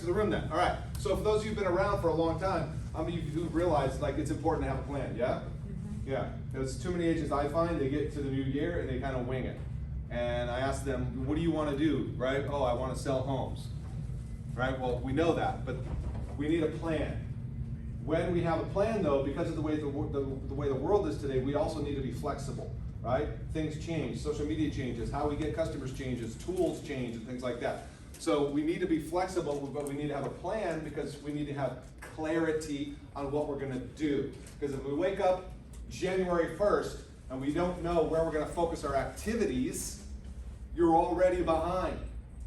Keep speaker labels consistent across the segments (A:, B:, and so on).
A: of the room then. All right, so for those of you who've been around for a long time, how many of you realize like it's important to have a plan, yeah? Yeah, there's too many agents I find, they get to the new year and they kind of wing it. And I ask them, what do you want to do, right? Oh, I want to sell homes, right? Well, we know that, but we need a plan. When we have a plan though, because of the way the world is today, we also need to be flexible, right? Things change, social media changes, how we get customers changes, tools change and things like that. So we need to be flexible, but we need to have a plan because we need to have clarity on what we're gonna do. Because if we wake up January 1st and we don't know where we're gonna focus our activities, you're already behind,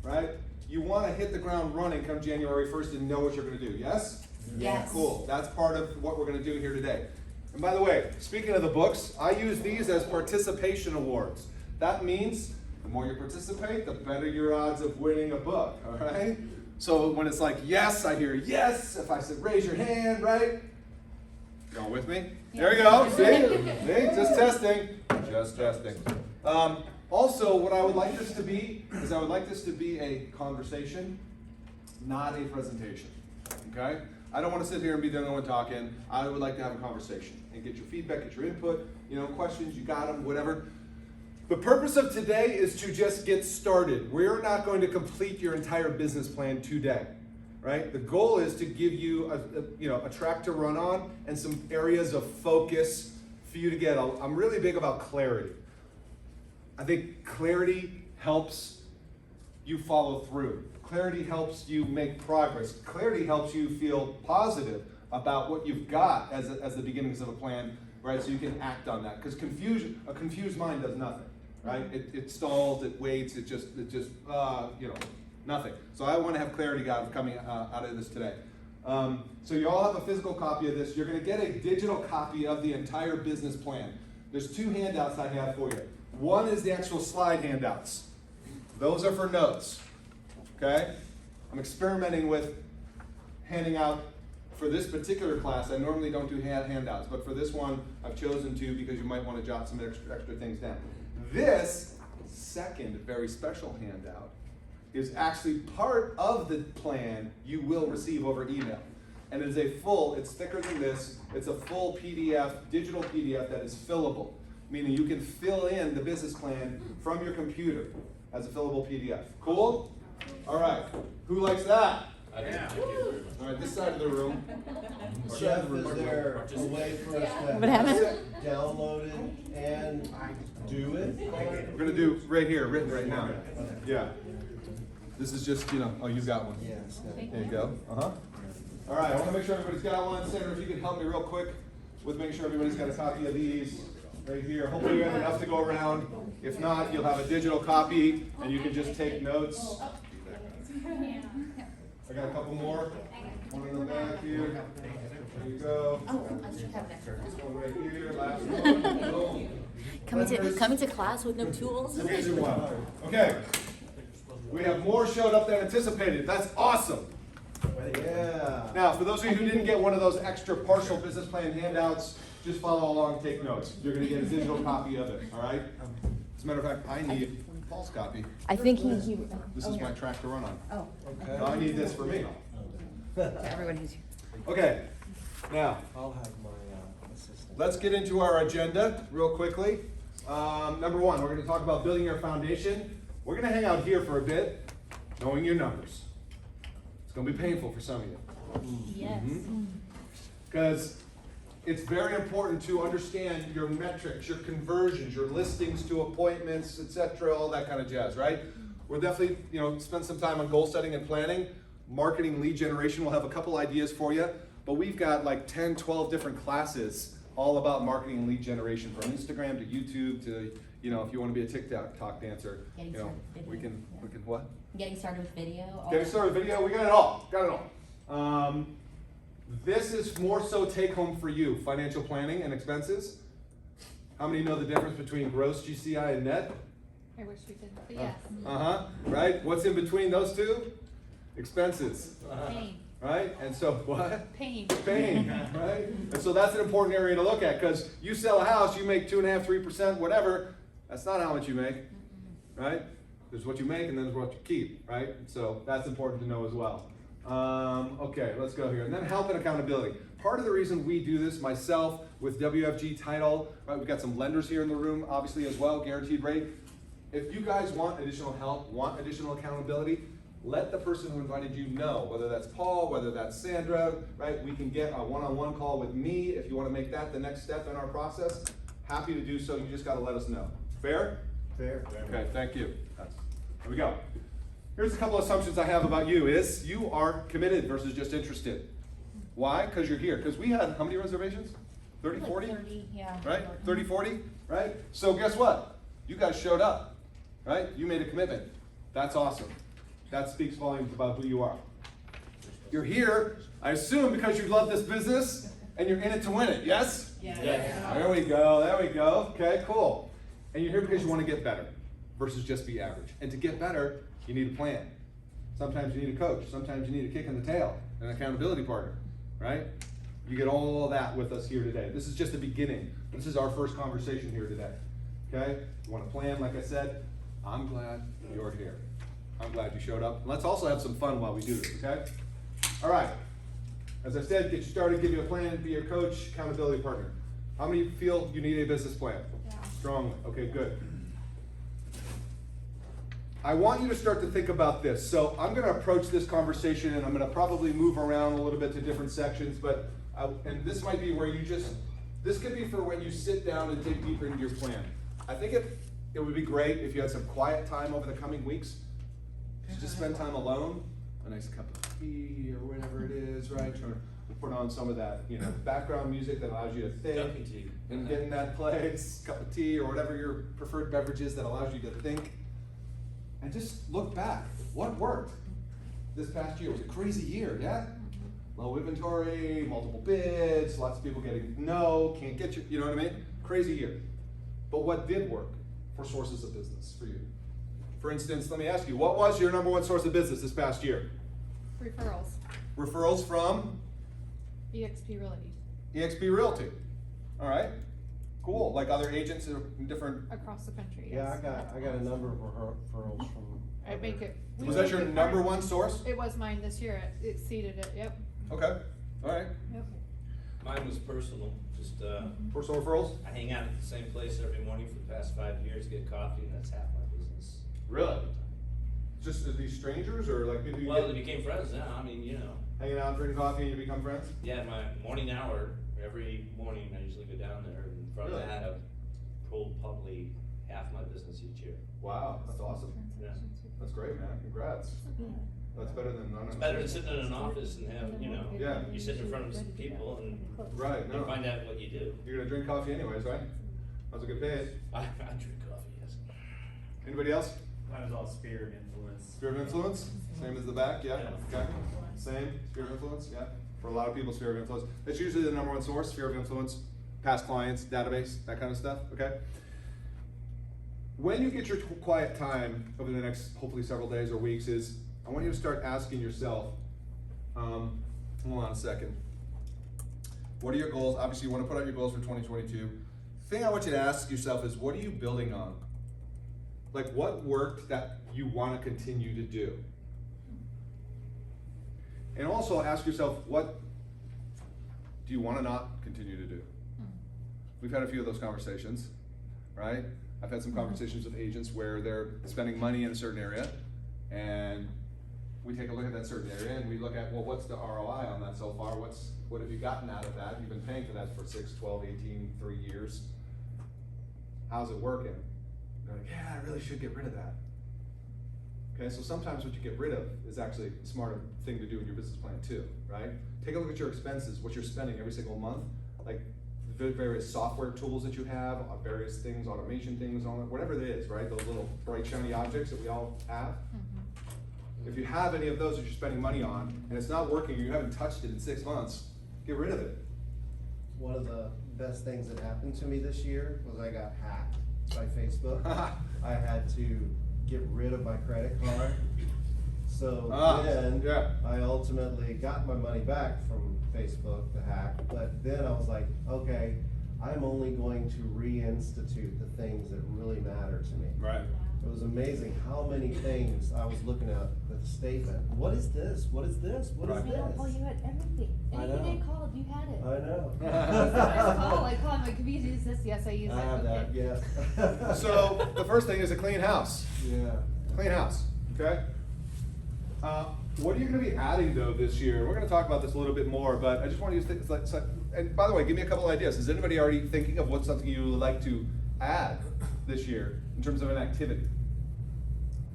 A: right? You wanna hit the ground running come January 1st and know what you're gonna do, yes?
B: Yes.
A: Cool, that's part of what we're gonna do here today. And by the way, speaking of the books, I use these as participation awards. That means the more you participate, the better your odds of winning a book, all right? So when it's like, yes, I hear yes. If I said, raise your hand, right? Y'all with me? Yeah. There we go, see, just testing, just testing. Also, what I would like this to be is I would like this to be a conversation, not a presentation, okay? I don't want to sit here and be the only one talking. I would like to have a conversation and get your feedback, get your input, you know, questions, you got them, whatever. The purpose of today is to just get started. We're not going to complete your entire business plan today, right? The goal is to give you a track to run on and some areas of focus for you to get. I'm really big about clarity. I think clarity helps you follow through. Clarity helps you make progress. Clarity helps you feel positive about what you've got as the beginnings of a plan, right? So you can act on that. Because a confused mind does nothing, right? It stalls, it waits, it just nothing. So I want to have clarity coming out of this today. So you all have a physical copy of this. You're going to get a digital copy of the entire business plan. There's two handouts I have for you. One is the actual slide handouts. Those are for notes. Okay? I'm experimenting with handing out, for this particular class, I normally don't do handouts, but for this one, I've chosen to because you might want to jot some extra things down. This second very special handout is actually part of the plan you will receive over email. And it is it's thicker than this, it's a full PDF, digital PDF that is fillable, meaning you can fill in the business plan from your computer as a fillable PDF. Cool? All right, who likes that?
C: Yeah.
A: All right, this side of the room.
D: Jeff, is there a way for us to
B: What happened?
D: download it and do it?
A: We're gonna do right here, written right now. Yeah. This is just, oh, you've got one.
D: Yes.
A: There you go. Uh-huh. All right, I wanna make sure everybody's got one. Senator, if you could help me real quick with making sure everybody's got a copy of these right here. Hopefully you have enough to go around. If not, you'll have a digital copy and you can just take notes. I got a couple more. One in the back here. There you go.
B: Oh, I should have that.
A: This one right here, last one. Boom.
B: Coming to class with no tools?
A: Amazing one. Okay. We have more showed up than anticipated. That's awesome.
D: Yeah.
A: Now, for those of you who didn't get one of those extra partial business plan handouts, just follow along, take notes. You're going to get a digital copy of it, all right? As a matter of fact, I need Paul's copy.
B: I think he
A: This is my track to run on.
B: Oh.
D: Okay.
A: I need this for me.
B: Everyone who's here.
A: Okay, now,
D: I'll have my assistant.
A: let's get into our agenda real quickly. Number one, we're going to talk about building your foundation. We're going to hang out here for a bit, knowing your numbers. It's going to be painful for some of you.
B: Yes.
A: Because it's very important to understand your metrics, your conversions, your listings to appointments, etc., all that kind of jazz, right? We'll definitely, spend some time on goal setting and planning. Marketing lead generation, we'll have a couple ideas for you, but we've got like 10, 12 different classes all about marketing and lead generation, from Instagram to YouTube to, if you want to be a TikTok dancer,
B: Getting started with
A: we
B: video,
A: can what?
B: Getting started with video.
A: Getting started with video, we got it all, This is more so take home for you, financial planning and expenses. How many know the difference between gross GCI and net?
E: I wish we did, but yes.
A: Right? What's in between those two? Expenses,
E: Pain.
A: right? And so what?
E: Pain.
A: Pain, right? And so that's an important area to look at, because you sell a house, you make 2.5%, 3%, whatever. That's not how much you make, right? There's what you make and then there's what you keep, right? So that's important to know as well. Okay, let's go here. And then help and accountability. Part of the reason we do this, myself, with WFG title, right, we've got some lenders here in the room, obviously, as well, guaranteed rate. If you guys want additional help, want additional accountability, let the person who invited you know, whether that's Paul, whether that's Sandra, right? We can get a one-on-one call with me if you want to make that the next step in our process. Happy to do so, you just got to let us know. Fair?
D: Fair.
A: Okay, thank you. Here we go. Here's a couple assumptions I have about you is you are committed versus just interested. Why? Because you're here. Because we had how many reservations? 30,
B: Like
A: 40?
B: 30, yeah.
A: Right? 30, 40? Right? So guess what? You guys showed up. Right? You made a commitment. That's awesome. That speaks volumes about who you are. You're here, I assume, because you love this business and you're in it to win it. Yes?
B: Yeah.
A: There we go. There we go. Okay, cool. And you're here because you want to get better versus just be average. And to get better, you need a plan. Sometimes you need a coach. Sometimes you need a kick in the tail, an accountability partner, right? You get all that with us here today. This is just the beginning. This is our first conversation here today, okay? You want a plan, like I said, I'm glad you're here. I'm glad you showed up. And let's also have some fun while we do this, okay? All right. As I said, get you started, give you a plan, be your coach, accountability partner. How many feel you need a business plan?
E: Yeah.
A: Strongly. Okay, good. I want you to start to think about this. So I'm going to approach this conversation and I'm going to probably move around a little bit to different sections, but and this might be where you this could be for when you sit down and dig deeper into your plan. I think it would be great if you had some quiet time over the coming weeks to just spend time alone, a nice cup of tea or whatever it is, right? Trying to put on some of that, background music that allows you to think and get in that place, cup of tea or whatever your preferred beverage is that allows you to think. And just look back. What worked this past year? It was a crazy year, yeah? Low inventory, multiple bids, lots of people getting no, can't get you know what I mean? Crazy year. But what did work for sources of business for you? For instance, let me ask you, what was your number one source of business this past year?
E: Referrals,
A: Referrals from
E: EXP Realty,
A: eXp Realty. All right, cool. Like other agents in different.
E: across the country,
D: Yeah,
E: yes.
D: I got a number of referrals from.
E: I make it. we
A: Was that
E: make
A: your
E: it
A: number
E: part-
A: one source?
E: It was mine this year, it exceeded it, yep.
A: Okay, all right.
E: Yep.
C: Mine was personal, just,
A: Personal referrals?
C: I hang out at the same place every morning for the past 5 years, get coffee, and that's half my business.
A: Really? Just these strangers or like people you
C: Well,
A: get
C: they became friends now,
A: hanging out, drinking coffee and you become friends?
C: yeah, my morning hour, every morning I usually go down there, and from
A: Really?
C: that I've pulled probably half my business each year.
A: Wow, that's awesome.
C: Yeah.
A: That's great, man. Congrats. That's better than none.
C: It's better than sitting in an office and have,
A: Yeah.
C: you sit in front of some people and
A: Right,
C: you
A: no.
C: find out what you do.
A: You're gonna drink coffee anyways, right? How's it get paid?
C: I drink coffee, yes.
A: Anybody else?
F: Mine was all sphere of influence.
A: Sphere of influence? Same as the back, yeah?
C: Yeah.
A: Okay. Same, sphere of influence, yeah? For a lot of people, sphere of influence. That's usually the number one source, sphere of influence, past clients, database, that kind of stuff, okay? When you get your quiet time over the next, hopefully several days or weeks I want you to start asking yourself, hold on a second. What are your goals? Obviously you wanna put out your goals for 2022. The thing I want you to ask yourself is, what are you building on? Like what worked that you wanna continue to do? And also ask yourself, what do you wanna not continue to do? We've had a few of those conversations, right? I've had some conversations with agents where they're spending money in a certain area, and we take a look at that certain area and we look at, well, what's the ROI on that so far? What have you gotten out of that? You've been paying for that for 6, 12, 18, 3 years. How's it working? They're like, yeah, I really should get rid of that. Okay, so sometimes what you get rid of is actually a smarter thing to do in your business plan too, right? Take a look at your expenses, what you're spending every single month, like the various software tools that you have, various things, automation things, on it, whatever it is, right? Those little bright shiny objects that we all have. If you have any of those that you're spending money on and it's not working, or you haven't touched it in 6 months, get rid of it.
D: One of the best things that happened to me this year was I got hacked by Facebook. I had to get rid of my credit card. So then
A: yeah.
D: I ultimately got my money back from Facebook, the hack, but then I was like, okay, I'm only going to reinstitute the things that really matter to me.
A: Right.
D: It was amazing how many things I was looking at with the statement. What is this? What is this? What is
A: Right.
B: Oh,
D: this?
B: you had everything.
D: I
B: Anything
D: know.
B: they called, you had it.
D: I know.
E: I call him, like, can we use this? Yes, I use it.
D: I have that,
E: Okay.
D: yes.
A: So, the first thing is a clean house.
D: Yeah.
A: Clean house, okay? What are you gonna be adding though this year? We're gonna talk about this a little bit more, but I just want you to think, and by the way, give me a couple ideas. Is anybody already thinking of what's something you would like to add this year in terms of an activity?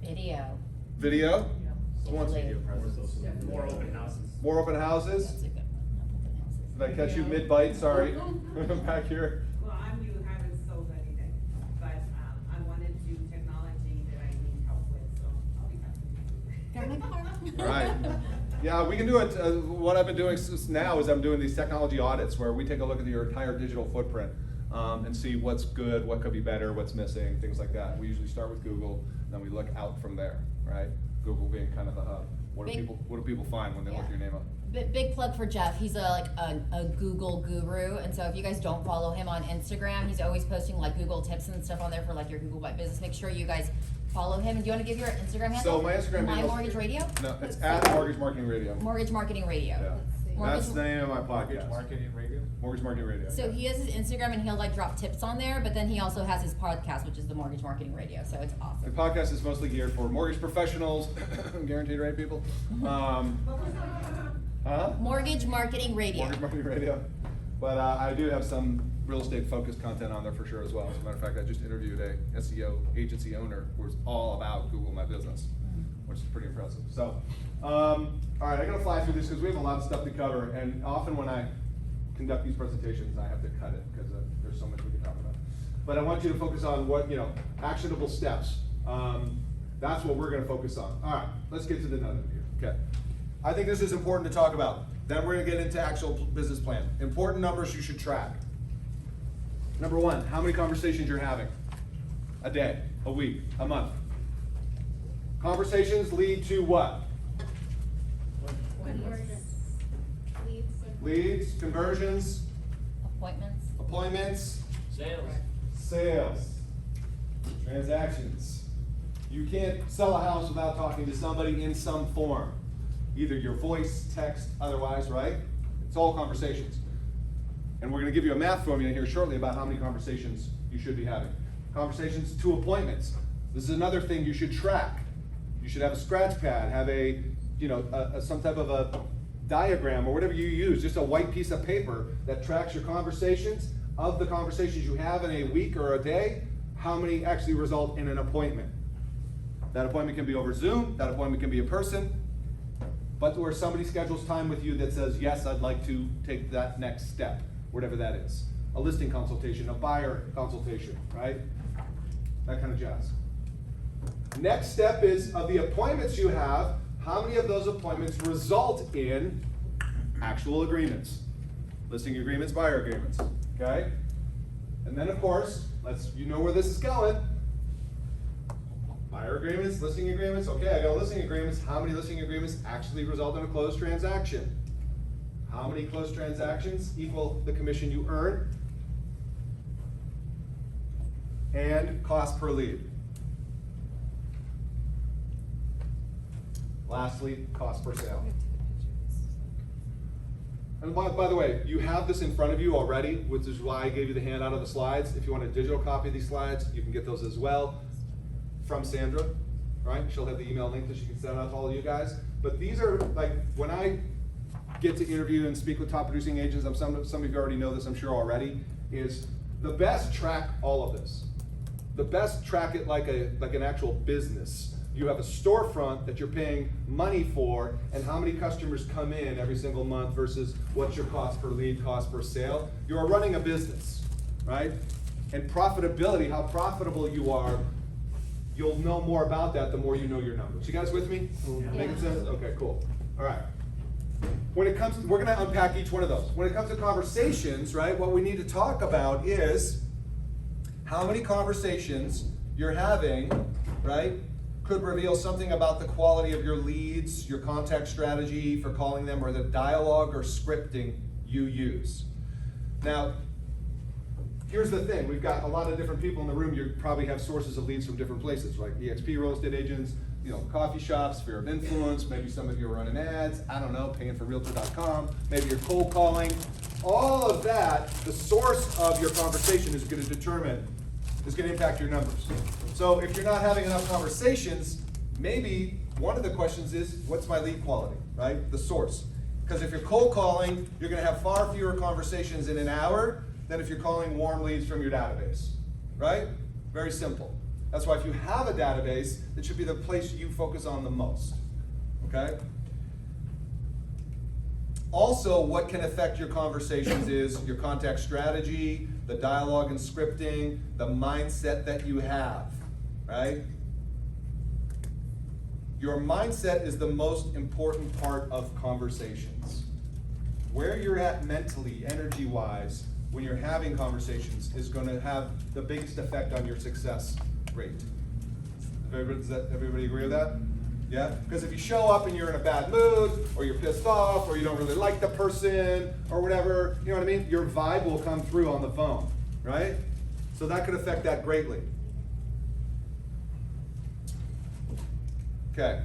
B: Video.
A: Video? Who wants
B: Hopefully.
F: More open houses.
A: more open houses?
B: That's a good one. Open houses.
A: Did I catch you mid-bite? Sorry. Back here.
G: Well, I'm new, haven't sold anything, but, I wanna do technology that I need help with, so I'll be happy to do it.
B: Got my car.
A: Right. Yeah, we can do it. What I've been doing now is I'm doing these technology audits where we take a look at your entire digital footprint and see what's good, what could be better, what's missing, things like that. We usually start with Google, then we look out from there, right? Google being kind of the hub. What do people find when they look
B: Yeah.
A: your name up?
B: Big plug for Jeff. He's a Google guru, and so if you guys don't follow him on Instagram, he's always posting like Google tips and stuff on there for like your Google My Business. Make sure you guys follow him. And do you want to give your Instagram handle?
A: So my Instagram
B: My
A: handle-
B: Mortgage Radio.
A: No, it's at Mortgage Marketing Radio.
B: Mortgage Marketing Radio.
A: Yeah.
E: Let's see.
B: Mortgage-
A: That's the name of my podcast.
C: Marketing radio?
A: Mortgage Marketing Radio.
B: So he has his Instagram and he'll like drop tips on there, but then he also has his podcast, which is the Mortgage Marketing Radio. So it's
A: The
B: awesome.
A: podcast is mostly geared for mortgage professionals, guaranteed rate people. Huh?
B: Mortgage Marketing Radio.
A: Mortgage Marketing Radio. But I do have some real estate focused content on there for sure as well. As a matter of fact, I just interviewed a SEO agency owner who was all about Google My Business, which is pretty impressive. So, all right, I'm gonna fly through this because we have a lot of stuff to cover, and often when I conduct these presentations, I have to cut it because there's so much we can talk about. But I want you to focus on what, actionable steps. That's what we're gonna focus on. All right, let's get to the nut of it here, okay? I think this is important to talk about. Then we're gonna get into actual business plan. Important numbers you should track. Number one, how many conversations you're having? A day, a week, a month. Conversations lead to what? Leads, conversions,
B: Appointments.
A: appointments,
C: Sales.
A: sales, transactions. You can't sell a house without talking to somebody in some form. Either your voice, text, otherwise, right? It's all conversations. And we're gonna give you a math formula here shortly about how many conversations you should be having. Conversations to appointments. This is another thing you should track. You should have a scratch pad, have some type of a diagram or whatever you use, just a white piece of paper that tracks your conversations. Of the conversations you have in a week or a day, how many actually result in an appointment? That appointment can be over Zoom, that appointment can be in person, but where somebody schedules time with you that says, yes, I'd like to take that next step, whatever that is. A listing consultation, a buyer consultation, right? That kind of jazz. Next step is, of the appointments you have, how many of those appointments result in actual agreements? Listing agreements, buyer agreements, okay? And then of course, you know where this is going. Buyer agreements, listing agreements, okay, I got listing agreements. How many listing agreements actually result in a closed transaction? How many closed transactions equal the commission you earn? And cost per lead. Lastly, cost per sale. And by the way, you have this in front of you already, which is why I gave you the handout of the slides. If you want a digital copy of these slides, you can get those as well from Sandra, right? She'll have the email link that she can send out to all of you guys. But these are, like, when I get to interview and speak with top producing agents, some of you already know this, I'm sure already, is the best track all of this. The best track it like an actual business. You have a storefront that you're paying money for, and how many customers come in every single month versus what's your cost per lead, cost per sale. You are running a business, right? And profitability, how profitable you are, you'll know more about that the more you know your numbers. You guys with me? Making sense? Okay, cool. All right. When it comes, we're gonna unpack each one of those. When it comes to conversations, right, what we need to talk about is how many conversations you're having, right, could reveal something about the quality of your leads, your contact strategy for calling them, or the dialogue or scripting you use. Now, here's the thing, we've got a lot of different people in the room, you probably have sources of leads from different places, like EXP real estate agents, coffee shops, sphere of influence, maybe some of you are running ads, I don't know, paying for Realtor.com, maybe you're cold calling. All of that, the source of your conversation is gonna impact your numbers. So if you're not having enough conversations, maybe one of the questions is, what's my lead quality, right? The source. Because if you're cold calling, you're gonna have far fewer conversations in an hour than if you're calling warm leads from your database, right? Very simple. That's why if you have a database, it should be the place you focus on the most, okay? Also, what can affect your conversations is your contact strategy, the dialogue and scripting, the mindset that you have, right? Your mindset is the most important part of conversations. Where you're at mentally, energy-wise, when you're having conversations is going to have the biggest effect on your success rate. Does everybody agree with that? Yeah? Because if you show up and you're in a bad mood, or you're pissed off, or you don't really like the person, or whatever, you know what I mean? Your vibe will come through on the phone, right? So that could affect that greatly. Okay.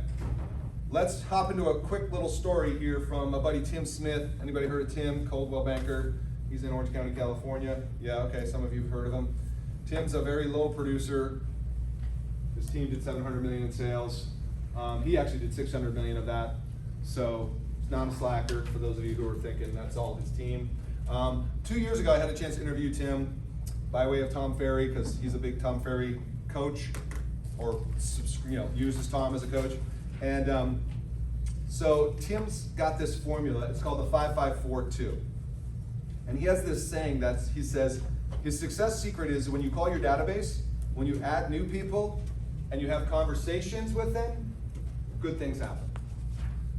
A: Let's hop into a quick little story here from my buddy Tim Smith. Anybody heard of Tim, Coldwell banker? He's in Orange County, California. Yeah, okay, some of you have heard of him. Tim's a very low producer. His team did $700 million in sales. He actually did $600 million of that. So he's not a slacker, for those of you who are thinking that's all his team. 2 years ago, I had a chance to interview Tim by way of Tom Ferry, because he's a big Tom Ferry coach, or uses Tom as a coach. And so Tim's got this formula. It's called the 5-5-4-2. And he has this saying he says, his success secret is when you call your database, when you add new people, and you have conversations with them, good things happen.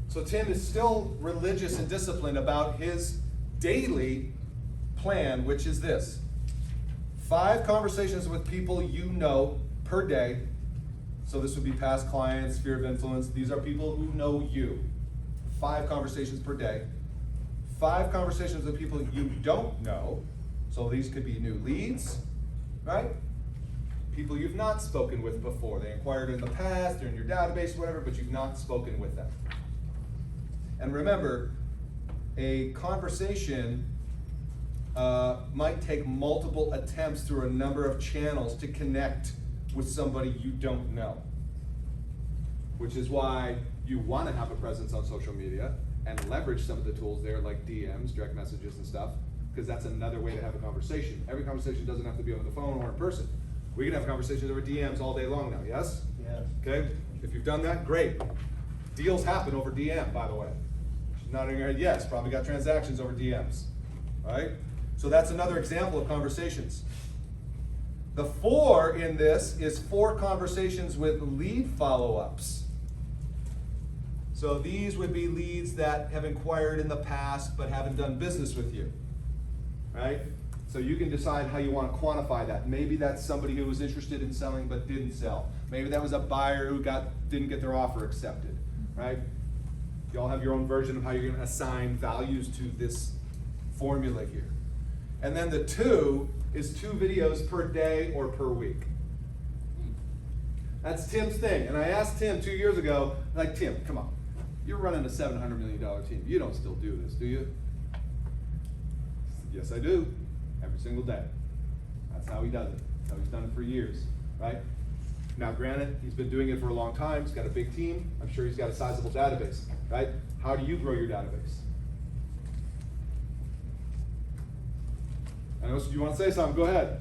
A: So Tim is still religious and disciplined about his daily plan, which is this: 5 conversations with people you know per day. So this would be past clients, sphere of influence. These are people who know you. 5 conversations per day. 5 conversations with people you don't know. So these could be new leads, right? People you've not spoken with before. They inquired in the past, they're in your database, whatever, but you've not spoken with them. And remember, a conversation might take multiple attempts through a number of channels to connect with somebody you don't know. Which is why you want to have a presence on social media and leverage some of the tools there, like DMs, direct messages and stuff, because that's another way to have a conversation. Every conversation doesn't have to be over the phone or in person. We can have conversations over DMs all day long now, yes?
D: Yes.
A: Okay, if you've done that, great. Deals happen over DM, by the way. She's nodding her head, yes, probably got transactions over DMs, right? So that's another example of conversations. The 4 in this is 4 conversations with lead follow-ups. So these would be leads that have inquired in the past but haven't done business with you, right? So you can decide how you want to quantify that. Maybe that's somebody who was interested in selling but didn't sell. Maybe that was a buyer who didn't get their offer accepted, right? You all have your own version of how you're going to assign values to this formula here. And then the 2 is 2 videos per day or per week. That's Tim's thing. And I asked Tim 2 years ago, like, Tim, come on. You're running a $700 million team. You don't still do this, do you? Yes, I do. Every single day. That's how he does it. That's how he's done it for years, right? Now, granted, he's been doing it for a long time. He's got a big team. I'm sure he's got a sizable database, right? How do you grow your database? I know you want to say something. Go ahead.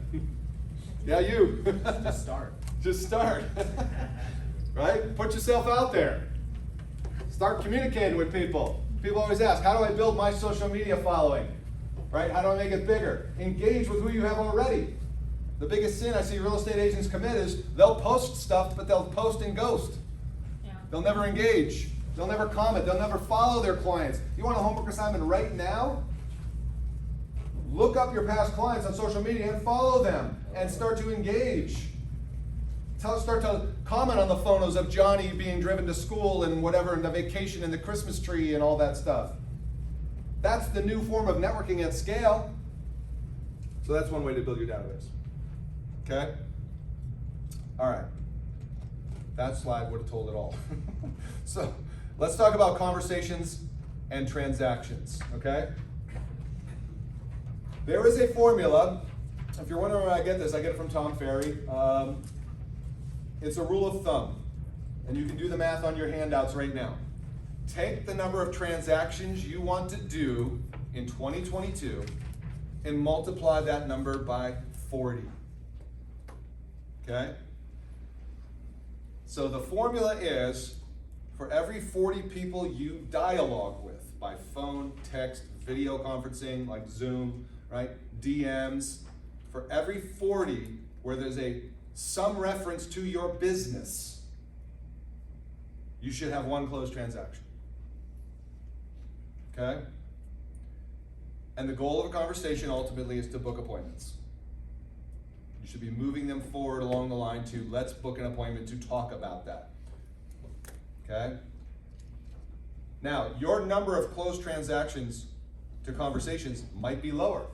A: Yeah, you.
F: Just start.
A: Just start. Right? Put yourself out there. Start communicating with people. People always ask, how do I build my social media following? Right? How do I make it bigger? Engage with who you have already. The biggest sin I see real estate agents commit is they'll post stuff, but they'll post and ghost.
E: Yeah.
A: They'll never engage. They'll never comment. They'll never follow their clients. You want a homework assignment right now? Look up your past clients on social media and follow them and start to engage. Start to comment on the photos of Johnny being driven to school and whatever, and the vacation and the Christmas tree and all that stuff. That's the new form of networking at scale. So that's one way to build your database. Okay? All right. That slide would have told it all. So let's talk about conversations and transactions, okay? There is a formula. If you're wondering where I get this, I get it from Tom Ferry. It's a rule of thumb, and you can do the math on your handouts right now. Take the number of transactions you want to do in 2022 and multiply that number by 40. Okay? So the formula is, for every 40 people you dialogue with by phone, text, video conferencing like Zoom, right, DMs, for every 40 where there's some reference to your business, you should have one closed transaction. Okay? And the goal of a conversation ultimately is to book appointments. You should be moving them forward along the line to, let's book an appointment to talk about that. Okay? Now, your number of closed transactions to conversations might be lower.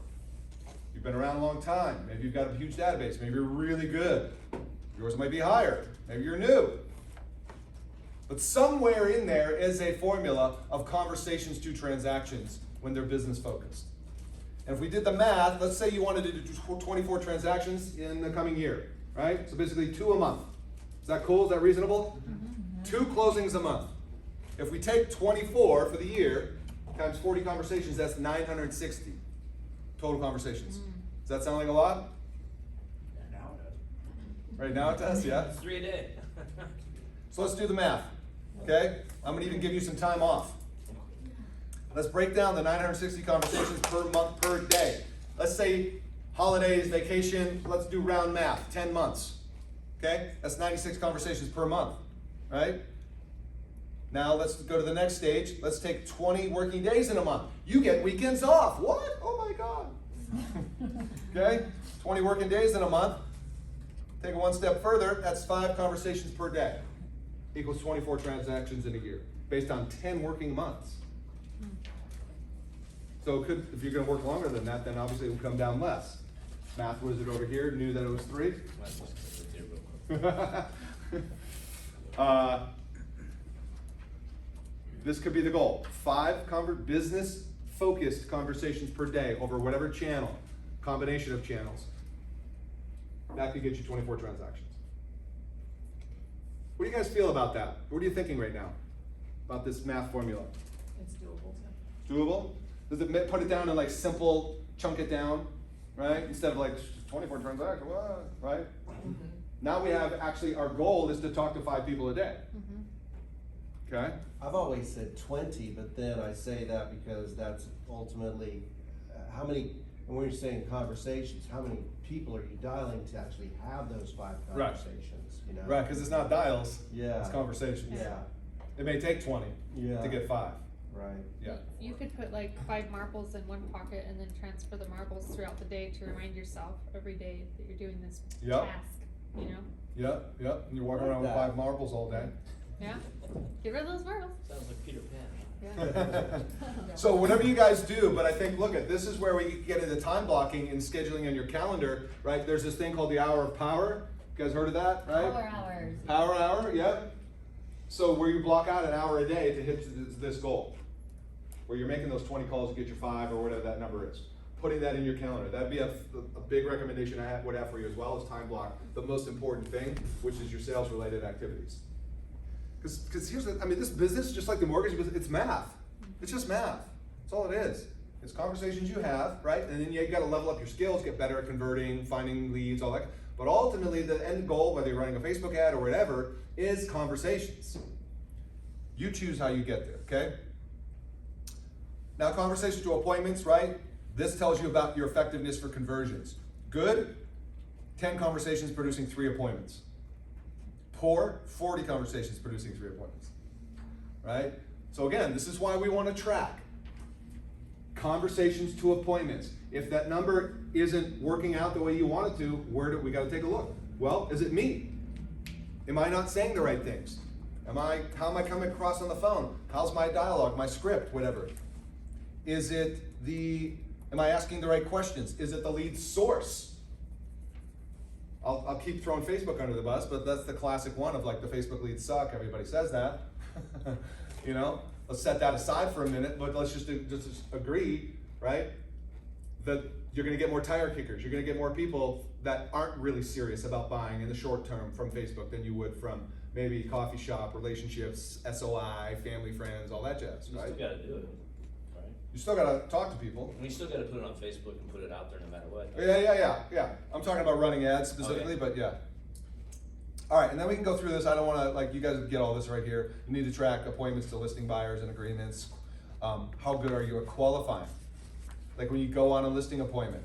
A: You've been around a long time. Maybe you've got a huge database. Maybe you're really good. Yours might be higher. Maybe you're new. But somewhere in there is a formula of conversations to transactions when they're business focused. And if we did the math, let's say you wanted to do 24 transactions in the coming year, right? So basically 2 a month. Is that cool? Is that reasonable? Mm-hmm. 2 closings a month. If we take 24 for the year times 40 conversations, that's 960 total conversations. Does that sound like a lot?
C: Yeah, now it does.
A: Right now it does, yeah?
C: It's 3 a day.
A: So let's do the math, okay? I'm gonna even give you some time off. Let's break down the 960 conversations per month, per day. Let's say holidays, vacation, let's do round math, 10 months, okay? That's 96 conversations per month, right? Now let's go to the next stage. Let's take 20 working days in a month. You get weekends off. What? Oh my God. Okay? 20 working days in a month. Take it one step further. That's 5 conversations per day. Equals 24 transactions in a year, based on 10 working months. So it could, if you're going to work longer than that, then obviously it will come down less. Math wizard over here knew that it was 3. This could be the goal. 5 business-focused conversations per day over whatever channel, combination of channels. That could get you 24 transactions. What do you guys feel about that? What are you thinking right now about this math formula?
E: It's doable too.
A: Doable? Does it put it down in like simple, chunk it down, right? Instead of like 24 transactions, what, right? Mm-hmm. Now we have, actually our goal is to talk to 5 people a day. Mm-hmm. Okay?
D: I've always said 20, but then I say that because that's ultimately, how many, and when you're saying conversations, how many people are you dialing to actually have those 5 conversations, you know?
A: Right, because it's not dials,
D: Yeah.
A: it's conversations.
D: Yeah,
A: It may take 20
D: Yeah.
A: to get 5.
D: right.
A: Yeah.
E: You could put like 5 marbles in one pocket and then transfer the marbles throughout the day to remind yourself every day that you're doing this
A: Yep.
E: task, you know?
A: Yep, yep, and you're walking
D: Like
A: around with
D: that.
A: 5 marbles all day.
E: Yeah, get rid of those marbles.
C: Sounds like Peter Pan.
E: Yeah.
A: So whatever you guys do, but I think, look, this is where we get into time blocking and scheduling on your calendar, right? There's this thing called the hour of power. You guys heard of that, right?
B: Power hours.
A: Power hour, yep. So where you block out an hour a day to hit this goal, where you're making those 20 calls to get your 5 or whatever that number is. Putting that in your calendar. That'd be a big recommendation I would have for you as well, is time block the most important thing, which is your sales related activities. Because here's the, I mean, this business, just like the mortgage business, it's math. It's just math. That's all it is. It's conversations you have, right? And then you got to level up your skills, get better at converting, finding leads, all that. But ultimately, the end goal, whether you're running a Facebook ad or whatever, is conversations. You choose how you get there, okay? Now, conversations to appointments, right? This tells you about your effectiveness for conversions. Good, 10 conversations producing 3 appointments. Poor, 40 conversations producing 3 appointments, right? So again, this is why we want to track conversations to appointments. If that number isn't working out the way you want it to, we got to take a look. Well, is it me? Am I not saying the right things? How am I coming across on the phone? How's my dialogue, my script, whatever? Is it the Am I asking the right questions? Is it the lead source? I'll keep throwing Facebook under the bus, but that's the classic one of like the Facebook leads suck. Everybody says that. You know, let's set that aside for a minute, but let's just agree, right? That you're going to get more tire kickers. You're going to get more people that aren't really serious about buying in the short term from Facebook than you would from maybe coffee shop, relationships, SOI, family, friends, all that jazz,
C: You
A: right?
C: still gotta do it, right?
A: You still got to talk to people.
C: And you still gotta put it on Facebook and put it out there no matter what.
A: Yeah. I'm talking about running ads specifically,
C: Okay.
A: but yeah. All right, and then we can go through this. I don't want to, like, you guys get all this right here. You need to track appointments to listing buyers and agreements. How good are you at qualifying? Like when you go on a listing appointment,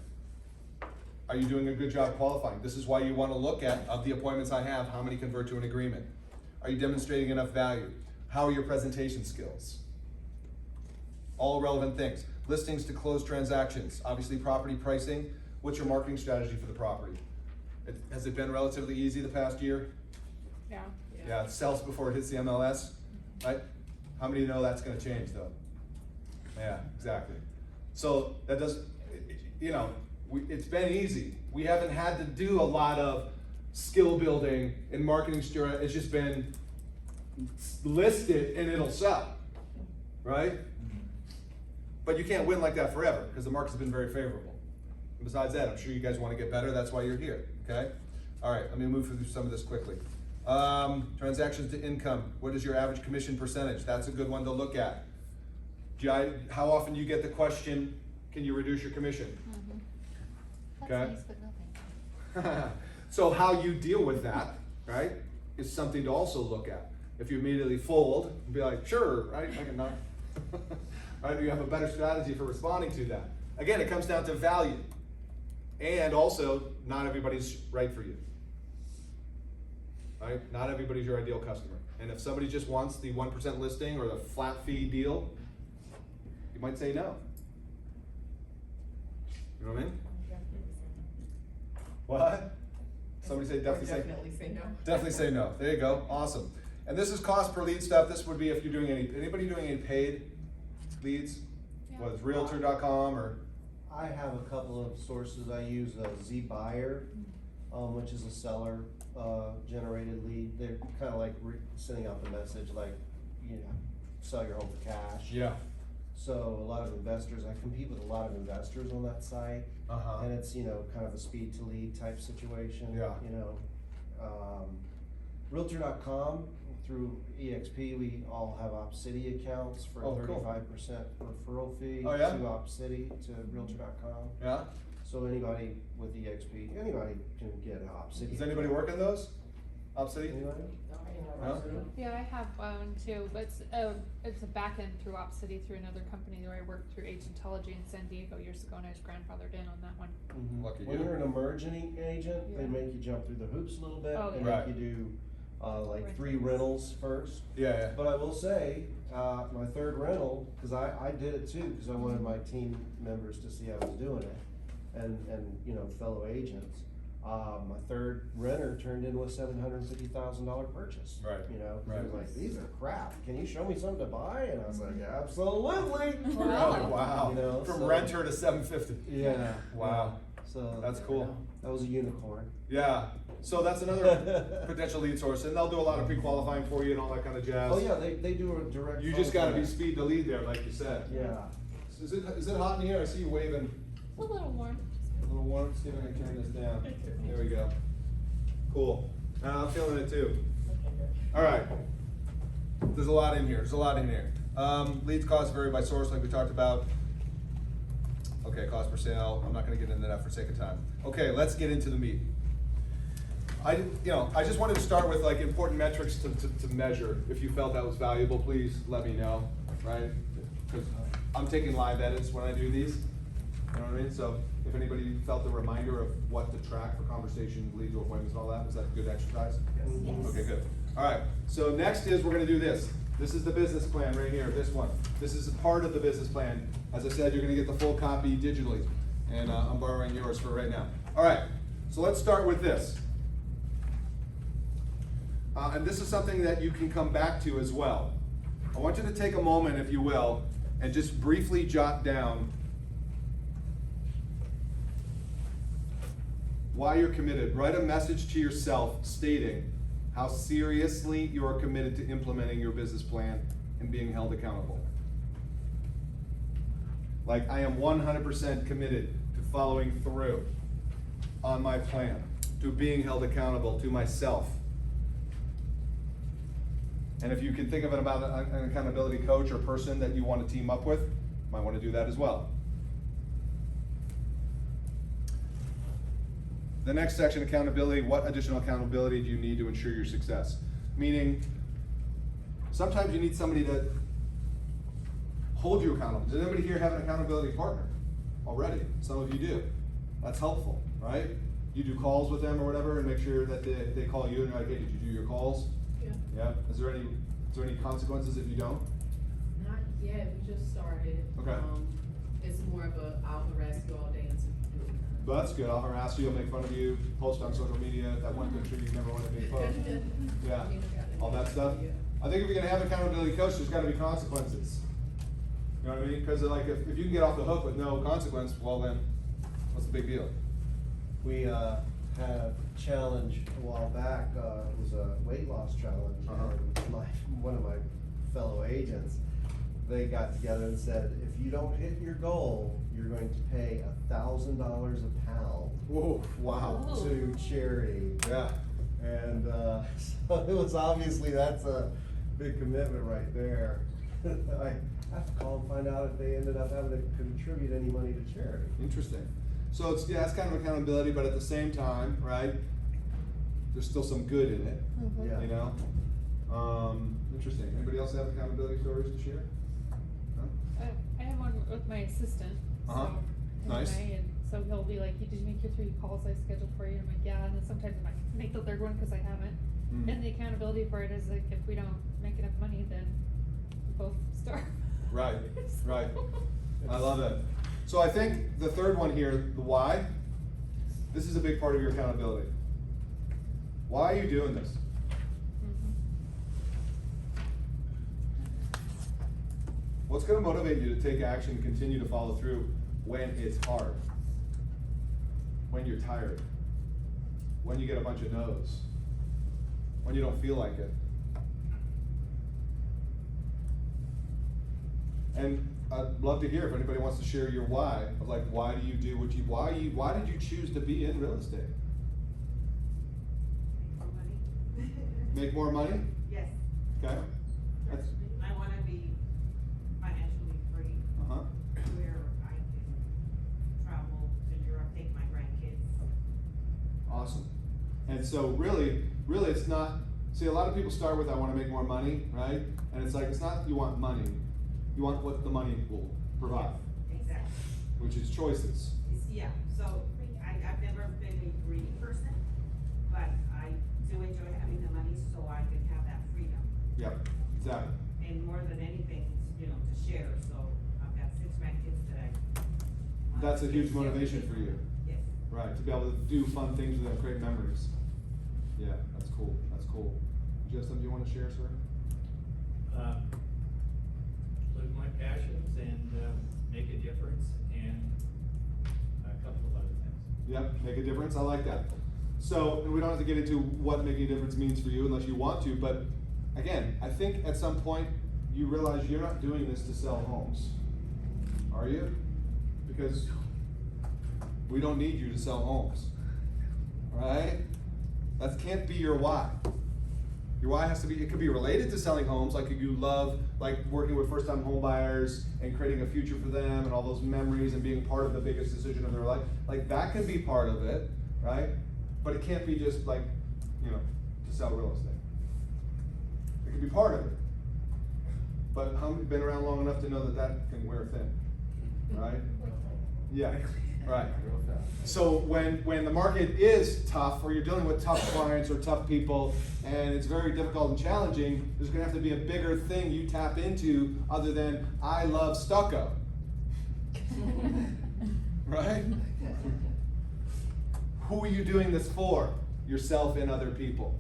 A: are you doing a good job qualifying? This is why you want to look at, of the appointments I have, how many convert to an agreement? Are you demonstrating enough value? How are your presentation skills? All relevant things. Listings to close transactions. Obviously property pricing. What's your marketing strategy for the property? Has it been relatively easy the past year?
E: Yeah.
A: Yeah, it sells before it hits the MLS, right? How many know that's gonna change though? Yeah, exactly. So that does, you know, it's been easy. We haven't had to do a lot of skill building in marketing strategy. It's just been listed and it'll sell, right? But you can't win like that forever because the market's been very favorable. And besides that, I'm sure you guys want to get better. That's why you're here, okay? All right, let me move through some of this quickly. Transactions to income. What is your average commission percentage? That's a good one to look at. How often do you get the question, can you reduce your commission?
B: That's
A: Okay.
B: nice, but no thank you.
A: So how you deal with that, right, is something to also look at. If you immediately fold, be like, sure, right, I can not. Right, you have a better strategy for responding to that. Again, it comes down to value. And also, not everybody's right for you. Right? Not everybody's your ideal customer. And if somebody just wants the 1% listing or the flat fee deal, you might say no. You know what I mean? What? Somebody say definitely say.
G: Definitely say no.
A: Definitely say no. There you go. Awesome. And this is cost per lead stuff. This would be if you're doing anybody doing any paid leads?
E: Yeah.
A: Whether it's Realtor.com or.
D: I have a couple of sources. I use ZBuyer, which is a seller generated lead. They're kind of like sending out the message like, you know, sell your home for cash.
A: Yeah.
D: So a lot of investors, I compete with a lot of investors on that site.
A: Uh-huh.
D: And it's, you know, kind of a speed to lead type situation.
A: Yeah.
D: You know, Realtor.com through EXP, we all have OpCity accounts for
A: Oh,
D: a
A: cool.
D: 35% referral fee
A: Oh, yeah?
D: to OpCity to Realtor.com.
A: Yeah?
D: So anybody with EXP, anybody can get an OpCity.
A: Does anybody work in those? OpCity?
D: Anybody?
A: No?
E: Yeah, I have one too, but it's a back end through OpCity through another company where I worked through Agentology in San Diego years ago, and I was grandfathered in on that one.
D: Mhm.
A: Lucky
D: When
A: you.
D: you're an emerging agent, they
E: Yeah.
D: make you jump through the hoops a little bit.
E: Oh,
D: They
E: yeah.
A: Right.
D: make you do like 3 rentals first.
A: Yeah.
D: But I will say, my third rental, cause I did it too, cause I wanted my team members to see I was doing it, and, you know, fellow agents. My third renter turned in with $750,000 purchase.
A: Right,
D: You know, he
A: right.
D: was like, these are crap, can you show me something to buy? And I was like, absolutely.
A: Oh, wow.
D: You know,
A: From
D: so-
A: renter to 750.
D: Yeah.
A: Wow.
D: So.
A: That's cool.
D: That was a unicorn.
A: Yeah. So that's another potential lead source, and they'll do a lot of pre-qualifying for you and all that kind of jazz.
D: Oh, yeah, they do a direct.
A: You just
D: phone
A: gotta be
D: call.
A: speed to lead there, like you said.
D: Yeah.
A: Is it hot in here? I see you waving.
E: A little warm.
A: A little warm. See if I can turn this down. There we go. Cool. I'm feeling it too. All right. There's a lot in here. Leads costs vary by source, like we talked about. Okay, cost per sale. I'm not gonna get into that for sake of time. Okay, let's get into the meat. I just wanted to start with like important metrics to measure. If you felt that was valuable, please let me know, right? Because I'm taking live edits when I do these. You know what I mean? So if anybody felt a reminder of what to track for conversation, leads, or appointments and all that, was that a good exercise?
B: Yes.
A: Okay, good. All right, so next is we're gonna do this. This is the business plan right here, this one. This is a part of the business plan. As I said, you're gonna get the full copy digitally. And I'm borrowing yours for right now. All right, so let's start with this. And this is something that you can come back to as well. I want you to take a moment, if you will, and just briefly jot down why you're committed. Write a message to yourself stating how seriously you are committed to implementing your business plan and being held accountable. Like, I am 100% committed to following through on my plan, to being held accountable to myself. And if you can think of it about an accountability coach or person that you want to team up with, you might want to do that as well. The next section, accountability. What additional accountability do you need to ensure your success? Meaning, sometimes you need somebody to hold you accountable. Does anybody here have an accountability partner already? Some of you do. That's helpful, right? You do calls with them or whatever and make sure that they call you and you're like, hey, did you do your calls?
H: Yeah.
A: Yeah? Is there any consequences if you don't?
H: Not yet, we just started.
A: Okay.
H: It's more of a, I'll harass you all day until you do it.
A: But that's good. I'll harass you, I'll make fun of you, post on social media, that one picture you never wanted me to post. Yeah, all that stuff. I think if you're gonna have an accountability coach, there's gotta be consequences. You know what I mean? Because like if you can get off the hook with no consequence, well then, what's the big deal?
D: We had a challenge a while back, it was a weight loss challenge, and one of my fellow agents, they got together and said, if you don't hit your goal, you're going to pay $1,000 a pound.
A: Whoa, wow.
D: To charity.
A: Yeah.
D: And so it was obviously, that's a big commitment right there. I have to call and find out if they ended up having to contribute any money to charity.
A: Interesting. So it's, yeah, it's kind of accountability, but at the same time, right, there's still some good in it,
D: Yeah.
A: you know? Interesting. Anybody else have accountability stories to share? No?
E: I have one with my assistant,
A: Uh-huh.
E: so.
A: Nice.
E: anyway, And so he'll be like, did you make your 3 calls I scheduled for you? I'm like, yeah, and then sometimes I might make the 3rd one, cause I haven't.
A: Mm.
E: And the accountability for it is like, if we don't make enough money, then we both starve.
A: Right, right. I love it. So I think the third one here, the why, this is a big part of your accountability. Why are you doing this? What's going to motivate you to take action and continue to follow through when it's hard? When you're tired? When you get a bunch of no's? When you don't feel like it? And I'd love to hear if anybody wants to share your why of like, why do you do what you, why did you choose to be in real estate?
G: Money.
A: Make more money?
G: Yes,
A: Okay. That's,
G: I wanna be financially free,
A: uh-huh.
G: where I can travel to Europe, take my grandkids.
A: Awesome. And so really it's not, see, a lot of people start with, I wanna make more money, right? And it's like, it's not that you want money, you want what the money will provide,
G: Exactly.
A: which is choices.
G: Yeah, so I've never been a greedy person, but I do enjoy having the money so I can have that freedom.
A: Yep, exactly.
G: And more than anything, you know, to share, so I've got 6 grandkids that I.
A: That's a huge motivation for you.
G: Yes.
A: Right, to be able to do fun things with them, create memories. Yeah, that's cool, that's cool. Do you have something you wanna share, sir?
F: Live my passions and make a difference, and a couple of other things.
A: Yep, make a difference, I like that. So, and we don't have to get into what making a difference means for you unless you want to, but again, I think at some point you realize you're not doing this to sell homes. Are you? Because we don't need you to sell homes. Alright? That can't be your why. Your why has to be, it could be related to selling homes, like you love like working with first-time home buyers and creating a future for them and all those memories and being part of the biggest decision of their life. Like that can be part of it, right? But it can't be just like, you know, to sell real estate. It can be part of it. But how many been around long enough to know that that can wear thin, right? Yeah, right. So when the market is tough, or you're dealing with tough clients or tough people, and it's very difficult and challenging, there's gonna have to be a bigger thing you tap into other than, I love stucco. Right? Who are you doing this for? Yourself and other people.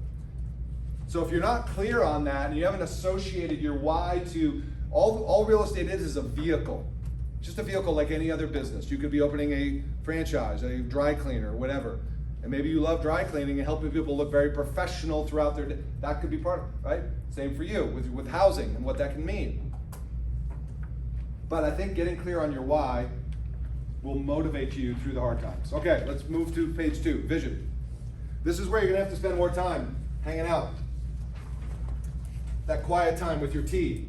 A: So if you're not clear on that, and you haven't associated your why to, all real estate is a vehicle. Just a vehicle like any other business. You could be opening a franchise, a dry cleaner, whatever. And maybe you love dry cleaning and helping people look very professional throughout their day. That could be part of it, right? Same for you with housing and what that can mean. But I think getting clear on your why will motivate you through the hard times. Okay, let's move to page 2, vision. This is where you're gonna have to spend more time hanging out. That quiet time with your tea.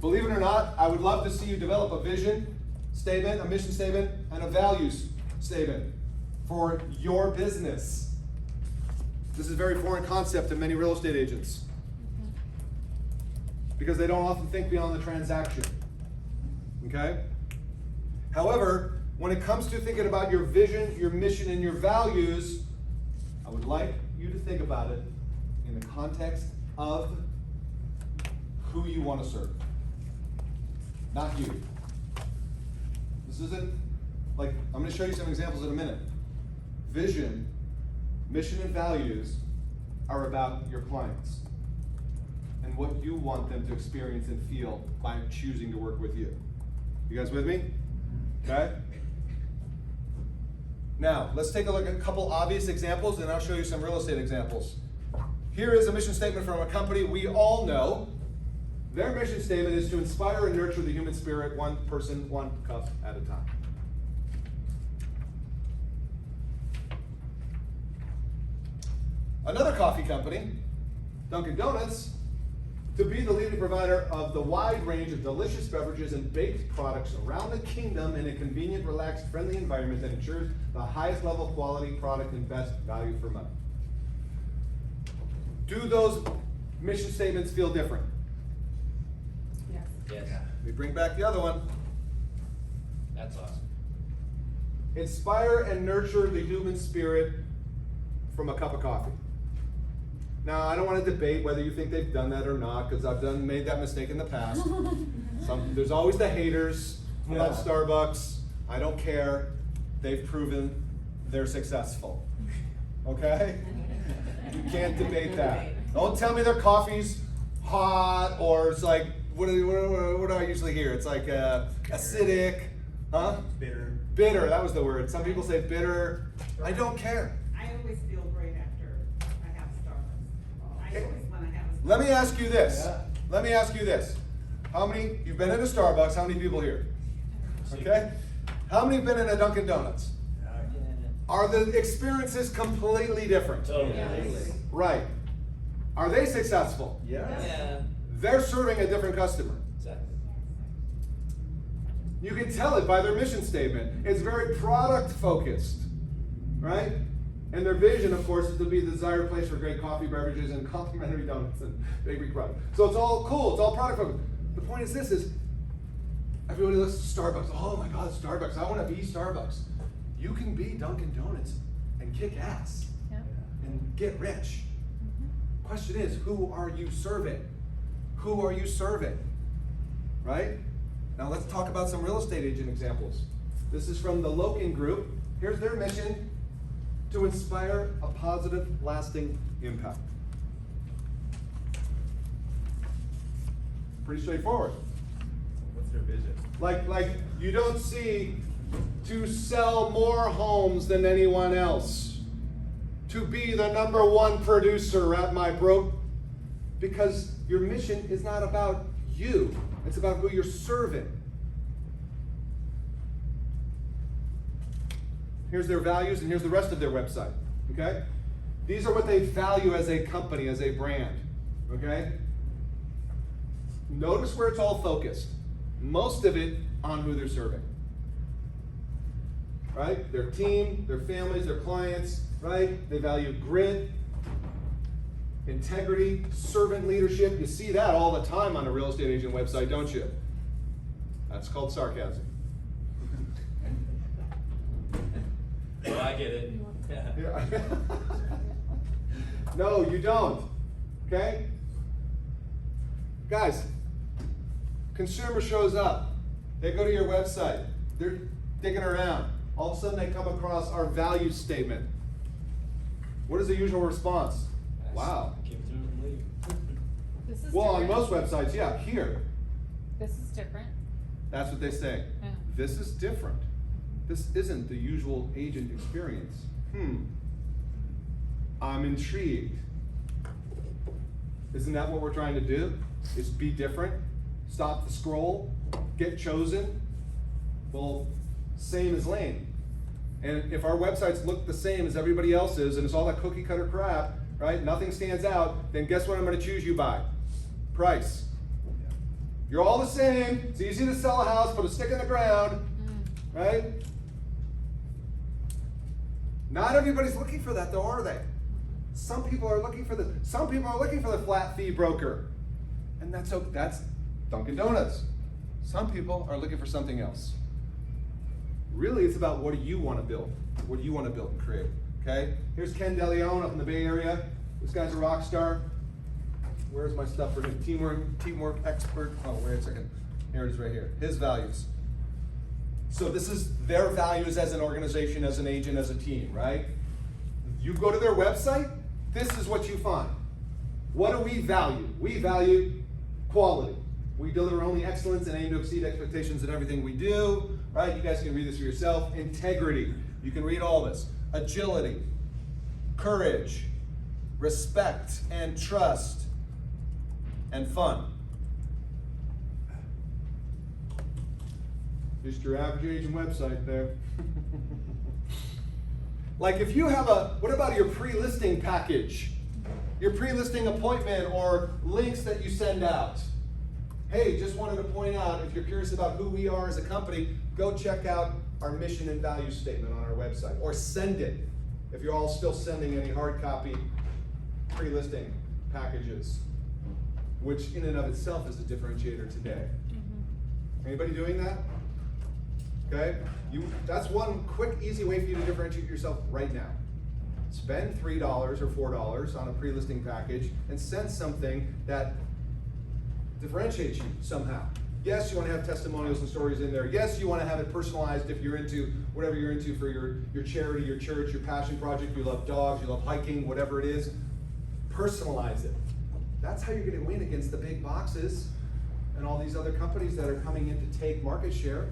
A: Believe it or not, I would love to see you develop a vision statement, a mission statement, and a values statement for your business. This is a very foreign concept to many real estate agents because they don't often think beyond the transaction. Okay? However, when it comes to thinking about your vision, your mission, and your values, I would like you to think about it in the context of who you want to serve, not you. This isn't, like, I'm going to show you some examples in a minute. Vision, mission, and values are about your clients and what you want them to experience and feel by choosing to work with you. You guys with me? Okay? Now, let's take a look at a couple obvious examples, and I'll show you some real estate examples. Here is a mission statement from a company we all know. Their mission statement is to inspire and nurture the human spirit, one person, one cup at a time. Another coffee company, Dunkin' Donuts, to be the leading provider of the wide range of delicious beverages and baked products around the kingdom in a convenient, relaxed, friendly environment that ensures the highest level quality product and best value for money. Do those mission statements feel different?
E: Yes.
C: Yes,
A: We bring back the other one.
C: that's awesome.
A: Inspire and nurture the human spirit from a cup of coffee. Now, I don't want to debate whether you think they've done that or not, because I've made that mistake in the past. There's always the haters about Starbucks. I don't care. They've proven they're successful. Okay? You can't debate that. Don't tell me their coffee's hot or it's like, what do I usually hear? It's like acidic, huh?
D: Bitter.
A: Bitter, that was the word. Some people say bitter. I don't care.
G: I always feel great after I have Starbucks. I always want to have a.
A: Let me ask you this.
D: Yeah.
A: Let me ask you this. How many, you've been in a Starbucks, how many people here? Okay? How many have been in a Dunkin' Donuts? Are the experiences completely different?
C: Totally.
E: Yes.
A: Right. Are they successful?
C: Yeah,
A: They're serving a different customer.
C: exactly.
A: You can tell it by their mission statement. It's very product focused, right? And their vision, of course, is to be the desired place for great coffee, beverages, and complimentary donuts and bakery products. So it's all cool. It's all product focused. The point is this: is everybody looks at Starbucks. Oh my God, Starbucks! I want to be Starbucks. You can be Dunkin' Donuts and kick ass
E: Yeah.
A: and get rich. Question is, who are you serving? Who are you serving? Right? Now let's talk about some real estate agent examples. This is from the Loken Group. Here's their mission: to inspire a positive, lasting impact. Pretty straightforward.
D: What's their vision?
A: Like you don't see to sell more homes than anyone else, to be the #1 producer at my broke, because your mission is not about you, it's about who you're serving. Here's their values and here's the rest of their website, okay? These are what they value as a company, as a brand, okay? Notice where it's all focused. Most of it on who they're serving. Right? Their team, their families, their clients, right? They value grit, integrity, servant leadership. You see that all the time on a real estate agent website, don't you? That's called sarcasm.
C: Well, I get it.
A: Yeah. No, you don't. Okay? Guys, consumer shows up. They go to your website. They're digging around. All of a sudden they come across our value statement. What is the usual response? Wow.
C: Keep through and leave.
E: This is
A: Well, on
E: different.
A: most websites, yeah, here.
E: This is different.
A: That's what they say.
E: Yeah.
A: This is different. This isn't the usual agent experience. I'm intrigued. Isn't that what we're trying to do? Is be different, stop the scroll, get chosen? Well, same as lame. And if our websites look the same as everybody else's and it's all that cookie cutter crap, right? Nothing stands out, then guess what I'm gonna choose you by? Price. You're all the same, it's easy to sell a house, put a stick in the ground, right? Not everybody's looking for that though, are they? Some people are looking for the flat fee broker. And that's Dunkin' Donuts. Some people are looking for something else. Really, it's about what do you want to build? What do you want to build and create? Okay? Here's Ken DeLeon up in the Bay Area. This guy's a rock star. Where's my stuff for him? Teamwork expert. Oh, wait a second. Here it is right here. His values. So this is their values as an organization, as an agent, as a team, right? You go to their website, this is what you find. What do we value? We value quality. We deliver only excellence and aim to exceed expectations in everything we do, right? You guys can read this for yourself. Integrity. You can read all this. Agility, courage, respect and trust, and fun. Just your average agent website there. Like if you have what about your pre-listing package? Your pre-listing appointment or links that you send out. Hey, just wanted to point out, if you're curious about who we are as a company, go check out our mission and value statement on our website, or send it, if you're all still sending any hard copy pre-listing packages, which in and of itself is a differentiator today. Anybody doing that? Okay, that's one quick, easy way for you to differentiate yourself right now. Spend $3 or $4 on a pre-listing package and send something that differentiates you somehow. Yes, you want to have testimonials and stories in there. Yes, you want to have it personalized if you're into whatever you're into for your charity, your church, your passion project. You love dogs, you love hiking, whatever it is. Personalize it. That's how you're going to win against the big boxes and all these other companies that are coming in to take market share.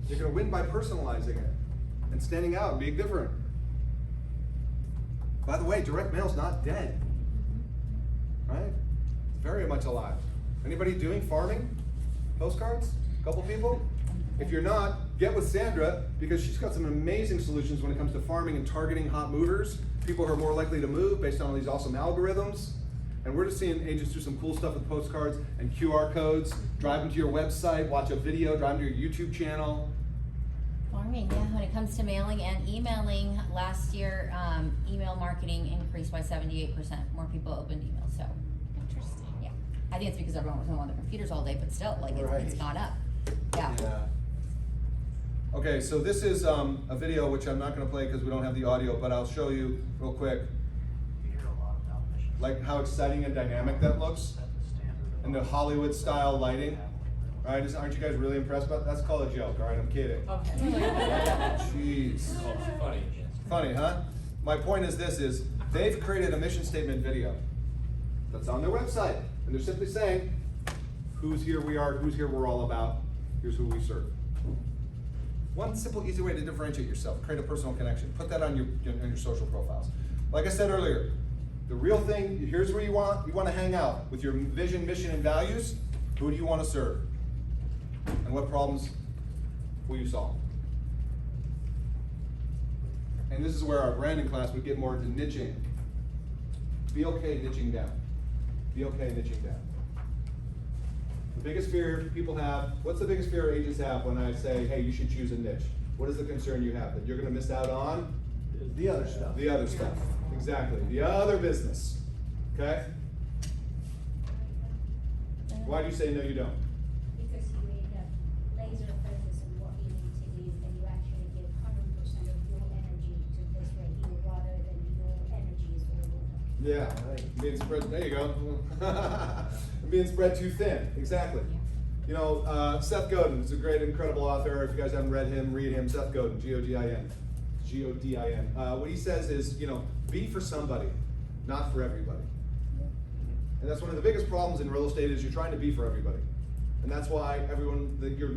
A: You're going to win by personalizing it and standing out and being different. By the way, direct mail's not dead, right? It's very much alive. Anybody doing farming? Postcards? A couple people? If you're not, get with Sandra, because she's got some amazing solutions when it comes to farming and targeting hot movers, people who are more likely to move based on all these awesome algorithms. And we're just seeing agents do some cool stuff with postcards and QR codes, drive them to your website, watch a video, drive them to your YouTube channel.
B: Farming, yeah, when it comes to mailing and emailing, last year, email marketing increased by 78%. More people opened emails, so.
E: Interesting.
B: Yeah, I think it's because everyone was home on their computers all day, but still, like, it's gone up. Yeah.
A: Okay, so this is a video which I'm not gonna play because we don't have the audio, but I'll show you real quick. Like how exciting and dynamic that looks, and the Hollywood style lighting. All right, aren't you guys really impressed about that? That's called a joke, all right, I'm kidding. Jeez.
C: Oh, it's funny.
A: Funny, huh? My point is they've created a mission statement video that's on their website, and they're simply saying, who's here we are, who's here we're all about, here's who we serve. One simple, easy way to differentiate yourself, create a personal connection, put that on your social profiles. Like I said earlier, the real thing, here's where you want to hang out with your vision, mission, and values. Who do you want to serve? And what problems will you solve? And this is where our branding class would get more into niching. Be okay niching down. Be okay niching down. The biggest fear people have, what's the biggest fear agents have when I say, hey, you should choose a niche? What is the concern you have? That you're going to miss out on?
D: The other stuff.
A: The other stuff. Exactly. The other business. Okay? Why do you say no, you don't?
I: Because you need a laser focus on what you need to do, and you actually give 100% of your energy to this radio rather than your energy is all water.
A: Yeah. Being spread, there you go. Being spread too thin. Exactly. You know, Seth Godin is a great, incredible author. If you guys haven't read him, read him. Seth Godin, G-O-D-I-N. G-O-D-I-N. What he says is, be for somebody, not for everybody. And that's one of the biggest problems in real estate is you're trying to be for everybody. And that's why your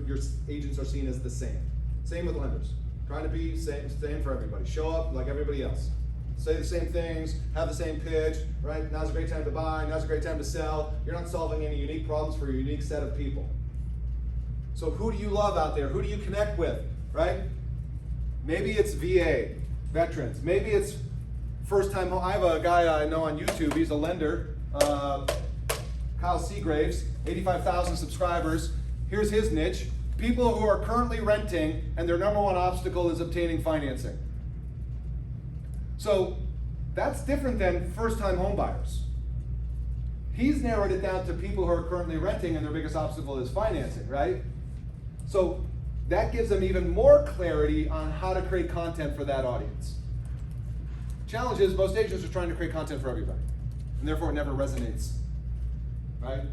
A: agents are seen as the same. Same with lenders. Trying to be same for everybody. Show up like everybody else. Say the same things, have the same pitch, right? Now's a great time to buy, now's a great time to sell. You're not solving any unique problems for a unique set of people. So who do you love out there? Who do you connect with, right? Maybe it's VA, veterans. Maybe it's first time home. I have a guy I know on YouTube, he's a lender, Kyle Seagraves, 85,000 subscribers. Here's his niche. People who are currently renting and their number one obstacle is obtaining financing. So that's different than first-time home buyers. He's narrowed it down to people who are currently renting and their biggest obstacle is financing, right? So that gives them even more clarity on how to create content for that audience. Challenge is most agents are trying to create content for everybody, and therefore it never resonates, right?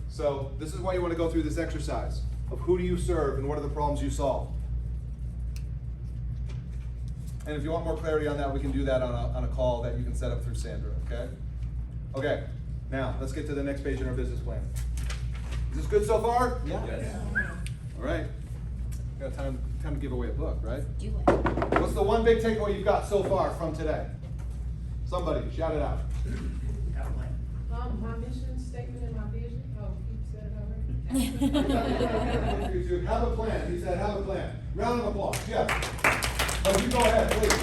A: So this is why you want to go through this exercise of who do you serve and what are the problems you solve. And if you want more clarity on that, we can do that on a call that you can set up through Sandra, okay? Okay, now let's get to the next page in our business plan. Is this good so far?
C: Yes.
A: All right. Got time to give away a book, right?
B: Do it.
A: What's the one big takeaway you've got so far from today? Somebody, shout it out.
H: My mission statement and my vision, you said it already.
A: You have a plan. He said, have a plan. Round of applause. Yes. Oh, you go ahead, please.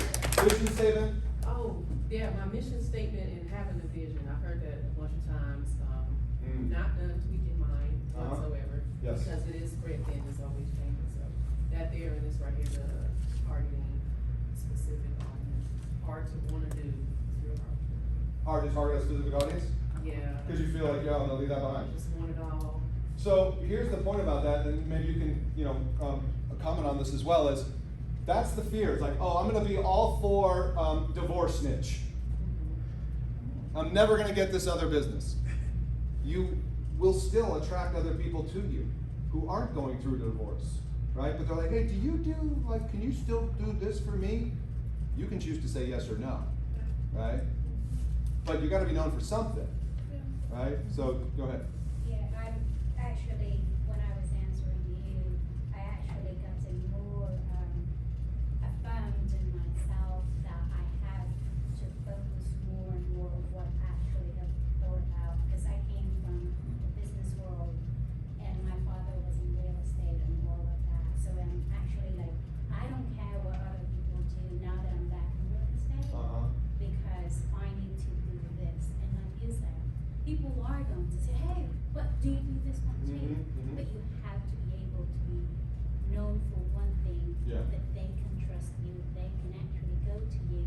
A: Vision statement.
H: Oh, yeah, my mission statement and having a vision, I've heard that a bunch of times, not done tweaking mine whatsoever.
A: Yes.
H: Because it is spread thin, it's always changing, so that there and this right here, the targeting specific audience, hard to wanna do, it's real hard.
A: Hard to target a specific audience?
H: Yeah.
A: Because you feel like, yeah, I'm gonna leave that behind.
H: Just want it all.
A: So here's the point about that, and maybe you can, comment on this as well, is that's the fear. It's like, oh, I'm gonna be all for divorce niche. I'm never gonna get this other business. You will still attract other people to you who aren't going through divorce, right? But they're like, hey, can you still do this for me? You can choose to say yes or no, right? But you gotta be known for something, right? So, go ahead.
I: Yeah, I'm actually, when I was answering you, I actually got to more affirmed in myself that I have to focus more and more of what I actually have thought about, because I came from the business world and my father was in real estate and all of that. So I'm actually like, I don't care what other people do now that I'm back in real estate, because I need to do this. And like you said, people are going to say, hey, what do you do this one too? But you have to be able to be known for one thing,
A: Yeah.
I: that they can trust you, they can actually go to you,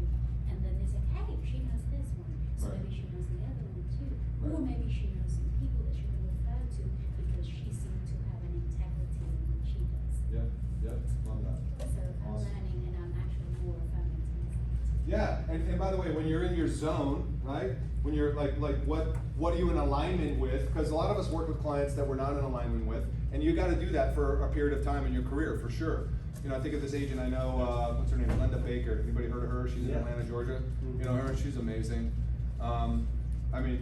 I: and then they say, hey, she knows this one, so
A: Right.
I: maybe she knows the other one too. Or
A: Right.
I: maybe she knows some people that she can refer to because she seems to have an integrity in what she does.
A: Yep, love that.
I: So I'm
A: Awesome.
I: learning and I'm actually more affirming to myself.
A: Yeah, and by the way, when you're in your zone, right? When you're like what are you in alignment with? Because a lot of us work with clients that we're not in alignment with, and you got to do that for a period of time in your career, for sure. I think of this agent I know, what's her name, Linda Baker. Anybody heard of her? She's in Atlanta, Georgia. You know her, she's amazing.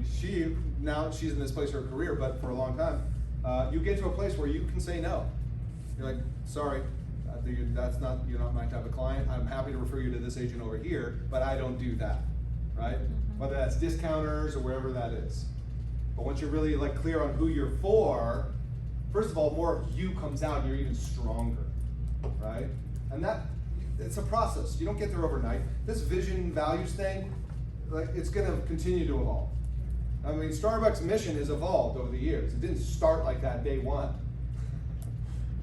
A: She's in this place in her career, but for a long time, you get to a place where you can say no. You're like, sorry, you're not my type of client. I'm happy to refer you to this agent over here, but I don't do that, right? Whether that's discounters or wherever that is. But once you're really clear on who you're for, first of all, more of you comes out and you're even stronger, right? And it's a process. You don't get there overnight. This vision values thing, it's gonna continue to evolve. I mean, Starbucks' mission has evolved over the years. It didn't start like that day one,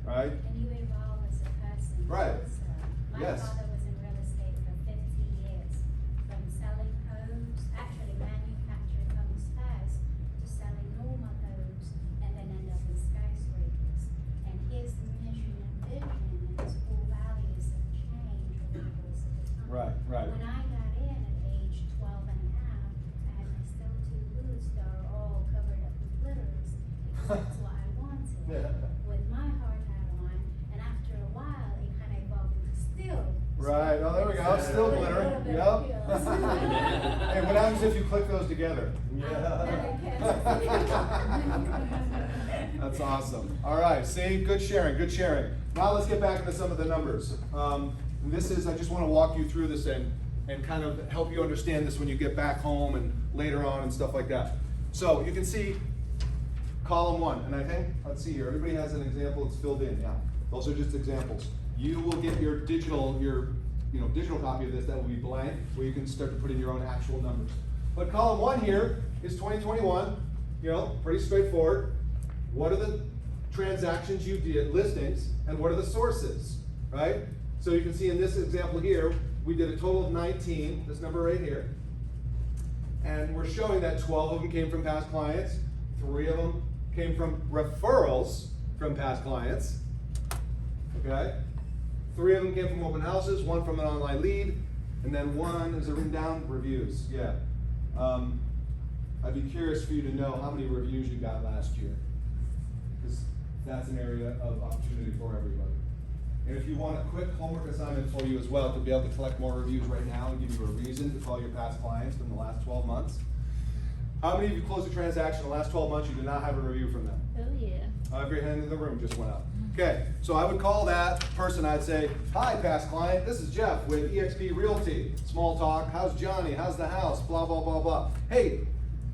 A: right?
I: And you evolve as a person.
A: Right.
I: So, my
A: Yes.
I: father was in real estate for 50 years, from selling homes, actually manufactured homes first, to selling normal homes, and then end up in skyscrapers. And his mission and vision and his core values have changed over the course of the time.
A: Right.
I: When I got in at age 12 and a half, I had my still two boots that are all covered up with glitters, because that's what I wanted. With my hard hat on, and after a while, it kind of evolved into still.
A: Right, oh, there we go, still glitter, yep. Hey, what happens if you click those together? That's awesome. All right, see, good sharing, good sharing. Now let's get back into some of the numbers. This is, I just want to walk you through this and kind of help you understand this when you get back home and later on and stuff like that. So you can see column 1, and I think, let's see here, everybody has an example that's filled in, yeah. Those are just examples. You will get your digital copy of this that will be blank, where you can start to put in your own actual numbers. But column 1 here is 2021, pretty straightforward. What are the transactions you did, listings, and what are the sources, right? So you can see in this example here, we did a total of 19, this number right here. And we're showing that 12 of them came from past clients, 3 of them came from referrals from past clients, okay? 3 of them came from open houses, 1 from an online lead, and then 1, is it written down? Reviews, yeah. I'd be curious for you to know how many reviews you got last year, because that's an area of opportunity for everybody. And if you want a quick homework assignment for you as well, to be able to collect more reviews right now and give you a reason to call your past clients from the last 12 months. How many of you closed a transaction in the last 12 months you did not have a review from them?
E: Oh, yeah.
A: Every hand in the room just went up. Okay, so I would call that person, I'd say, hi past client, this is Jeff with eXp Realty. Small talk, how's Johnny, how's the house, blah, blah, blah, blah. Hey,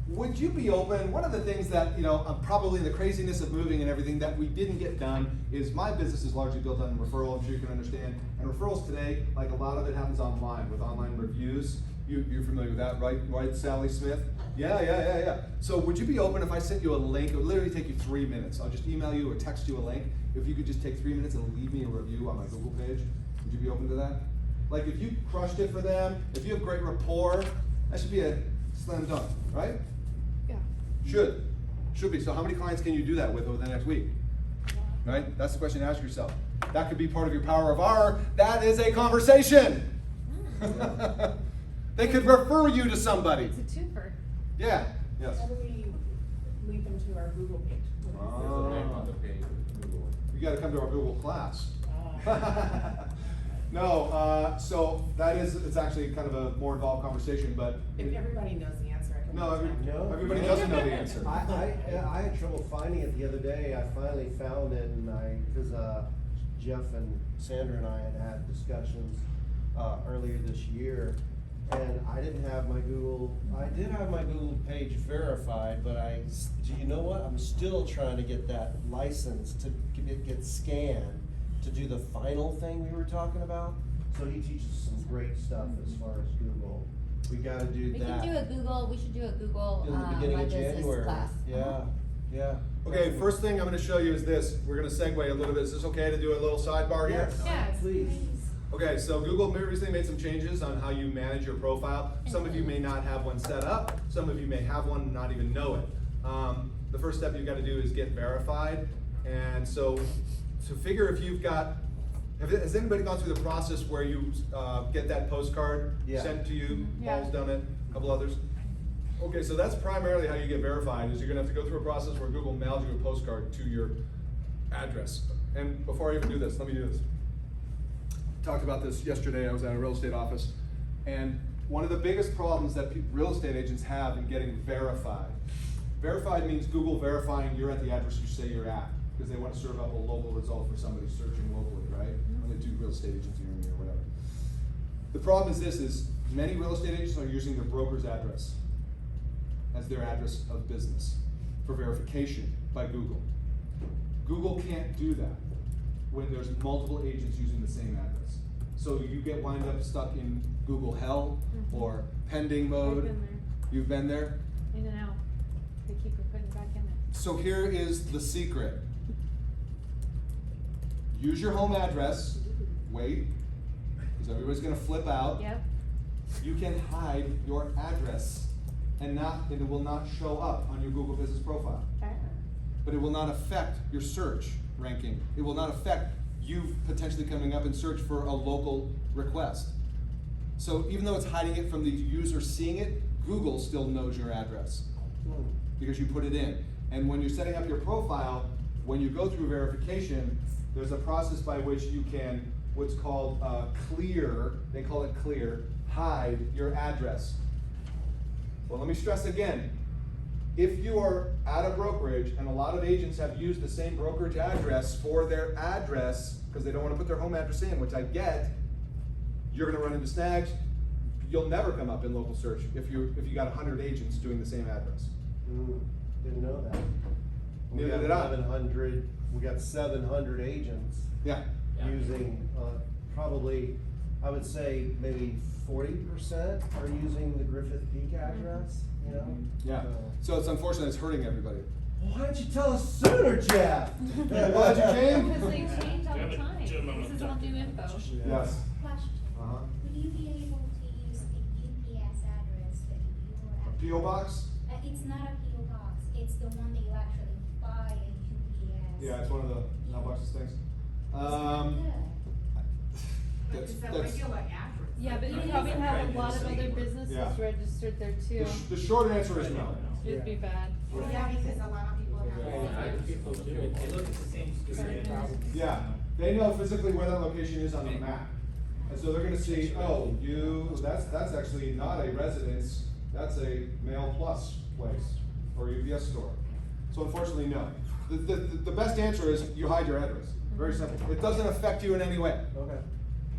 A: would you be open? One of the things that, probably in the craziness of moving and everything that we didn't get done is my business is largely built on referral, I'm sure you can understand. And referrals today, like a lot of it happens online with online reviews. You're familiar with that, right? Right, Sally Smith? Yeah. So would you be open if I sent you a link? It would literally take you 3 minutes. I'll just email you or text you a link. If you could just take 3 minutes and leave me a review on my Google page, would you be open to that? Like if you crushed it for them, if you have great rapport, that should be a slam dunk, right?
E: Yeah.
A: Should be. So how many clients can you do that with over the next week? Right? That's the question to ask yourself. That could be part of your power of R. That is a conversation. They could refer you to somebody.
E: It's a twofer.
A: Yeah. Yes.
H: How do we link them to our Google page?
A: Oh.
C: There's a link on the page of Google.
A: You got to come to our Google class.
H: Ah.
A: No, so that is, it's actually kind of a more involved conversation, but.
H: If everybody knows the answer, I can.
A: No,
D: No.
A: everybody doesn't know the answer.
D: I had trouble finding it the other day. I finally found it, and because Jeff and Sandra and I had discussions earlier this year, and I didn't have my Google. I did have my Google page verified, but do you know what? I'm still trying to get that license to get scanned to do the final thing we were talking about. So he teaches some great stuff as far as Google. We got to do
B: We
D: that.
B: should do a Google,
D: in the beginning
B: my
D: of
B: business
D: January.
B: class.
D: Yeah.
A: Okay, first thing I'm going to show you is this. We're going to segue a little bit. Is this okay to do a little sidebar here?
D: Yes,
E: Yes.
D: please.
A: Okay, so Google recently made some changes on how you manage your profile. Some of you may not have one set up. Some of you may have one and not even know it. The first step you've got to do is get verified. And so to figure if you've got, has anybody gone through the process where you get that postcard
D: Yeah.
A: sent to you?
E: Yeah.
A: Paul's done it, a couple others. Okay, so that's primarily how you get verified, is you're gonna have to go through a process where Google mails you a postcard to your address. And before I even do this, let me do this. Talked about this yesterday. I was at a real estate office, and one of the biggest problems that real estate agents have in getting verified. Verified means Google verifying you're at the address you say you're at, because they want to serve up a local result for somebody searching locally, right? Only 2 real estate agents hearing me or whatever. The problem is this: is many real estate agents are using their broker's address as their address of business for verification by Google. Google can't do that when there's multiple agents using the same address. So you get wind up stuck in Google hell or pending mode.
E: I've been there.
A: You've been there?
E: In and out. They keep putting it back in there.
A: So here is the secret. Use your home address. Wait, because everybody's gonna flip out.
E: Yep.
A: You can hide your address and it will not show up on your Google business profile.
E: Okay.
A: But it will not affect your search ranking. It will not affect you potentially coming up in search for a local request. So even though it's hiding it from the user seeing it, Google still knows your address because you put it in. And when you're setting up your profile, when you go through verification, there's a process by which you can, what's called clear, they call it clear, hide your address. Well, let me stress again, if you are at a brokerage, and a lot of agents have used the same brokerage address for their address, because they don't want to put their home address in, which I get, you're gonna run into snags. You'll never come up in local search if you got 100 agents doing the same address.
D: Didn't know that. We
A: Neither
D: got
A: did I.
D: 1100, we got 700 agents
A: Yeah.
D: using, probably, I would say maybe 40% are using the Griffith Peak address, you know?
A: Yeah. So it's unfortunate it's hurting everybody.
D: Why didn't you tell us sooner, Jeff?
A: Glad you came.
E: Because they change all the time. This is all new info.
A: Yes.
I: Question.
A: Uh-huh.
I: Would you be able to use a UPS address that you
A: P.O. box?
I: It's not a PO box, it's the one that you actually buy a UPS.
A: Yeah, it's one of the mailboxes things.
G: But it's a
A: that's-
G: regular address.
E: Yeah, but you
G: Right.
E: probably have a
C: Right.
E: lot of other businesses
A: Yeah.
E: registered there too.
A: The short answer is no.
E: It'd be bad.
G: Well, yeah, because a lot of people have.
F: People do, they look at the same street.
A: Yeah, they know physically where that location is on the map. And so they're gonna see, oh, that's actually not a residence, that's a Mail Plus place or UPS store. So unfortunately, no. The best answer is you hide your address. Very simple. It doesn't affect you in any way,
D: Okay.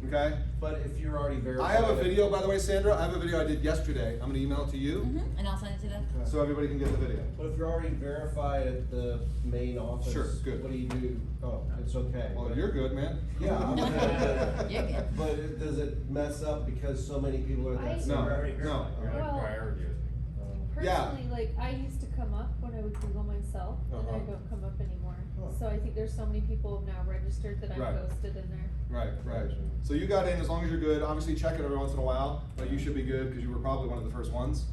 A: okay?
D: But if you're already
A: I
D: verified.
A: have a video, by the way, Sandra, I have a video I did yesterday. I'm gonna email it to you,
B: And I'll send it to them.
A: so everybody can get the video.
D: But if you're already verified at the main office.
A: Sure, good.
D: What do you do? Oh, it's okay.
A: Well, you're good, man.
D: Yeah, I'm good.
B: You're good.
D: But does it mess up because so many people are that?
A: No,
D: same?
A: no.
E: Well,
A: Yeah.
E: personally, like, I used to come up when I would Google myself, and I
A: Uh-huh.
E: don't come up anymore.
D: Huh.
E: So I think there's so many people now registered that I
A: Right.
E: posted in there.
A: Right. So you got in, as long as you're good, obviously check it every once in a while, but you should be good, because you were probably one of the first ones,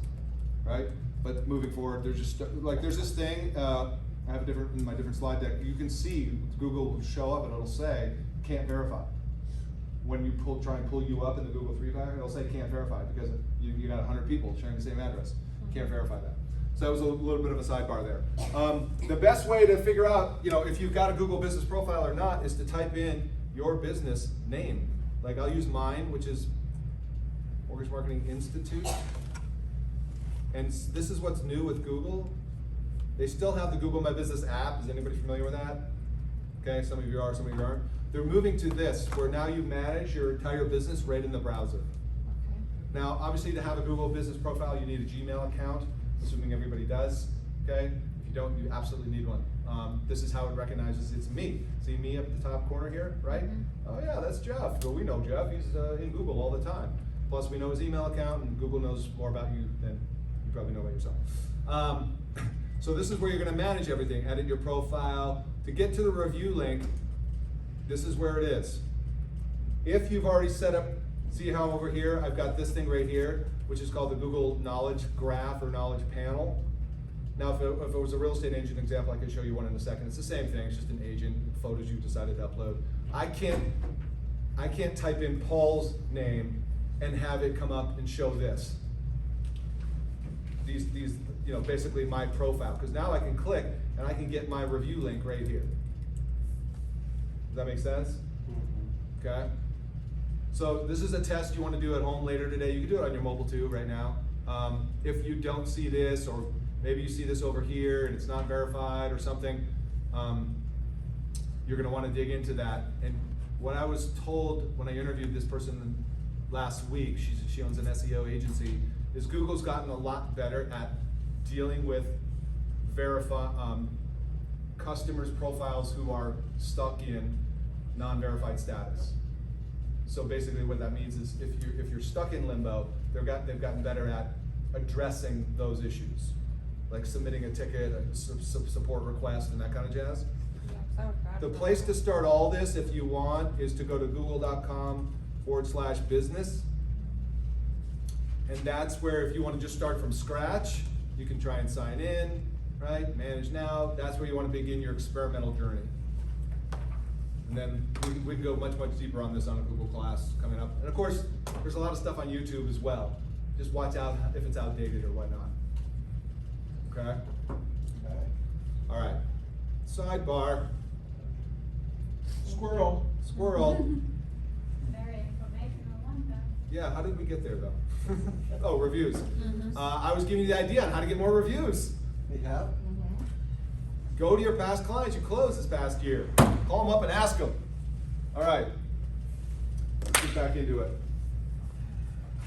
A: right? But moving forward, there's just, like, there's this thing, I have in my different slide deck, you can see, Google will show up and it'll say, can't verify. When you try and pull you up in the Google 3-factor, it'll say can't verify, because you got 100 people sharing the same address, can't verify that. So that was a little bit of a sidebar there. The best way to figure out, if you've got a Google business profile or not, is to type in your business name. Like, I'll use mine, which is Mortgage Marketing Institute. And this is what's new with Google. They still have the Google My Business app. Is anybody familiar with that? Okay, some of you are, some of you aren't. They're moving to this, where now you manage your entire business right in the browser. Now, obviously, to have a Google business profile, you need a Gmail account, assuming everybody does, okay? If you don't, you absolutely need one. This is how it recognizes it's me. See me up at the top corner here, right? Oh yeah, that's Jeff. Well, we know Jeff, he's in Google all the time. Plus, we know his email account, and Google knows more about you than you probably know about yourself. So this is where you're gonna manage everything, edit your profile. To get to the review link, this is where it is. If you've already set up, see how over here, I've got this thing right here, which is called the Google Knowledge Graph or Knowledge Panel. Now, if it was a real estate agent example, I could show you one in a second. It's the same thing, it's just an agent, photos you've decided to upload. I can't type in Paul's name and have it come up and show this. These, basically my profile, because now I can click and I can get my review link right here. Does that make sense? Okay? So this is a test you want to do at home later today. You can do it on your mobile too right now. If you don't see this, or maybe you see this over here and it's not verified or something, you're going to want to dig into that. And what I was told when I interviewed this person last week, she owns an SEO agency, is Google's gotten a lot better at dealing with customers' profiles who are stuck in non-verified status. So basically what that means is if you're stuck in limbo, they've gotten better at addressing those issues, like submitting a ticket, a support request, and that kind of jazz. The place to start all this, if you want, is to go to google.com/business. And that's where, if you want to just start from scratch, you can try and sign in, right? Manage now. That's where you want to begin your experimental journey. And then we can go much, much deeper on this on a Google class coming up. And of course, there's a lot of stuff on YouTube as well. Just watch out if it's outdated or whatnot. Okay? All right. Sidebar. Squirrel.
I: Very informational one, though.
A: Yeah, how did we get there though? Oh, reviews. I was giving you the idea on how to get more reviews. Yeah. Go to your past clients you closed this past year. Call them up and ask them. All right. Let's get back into it.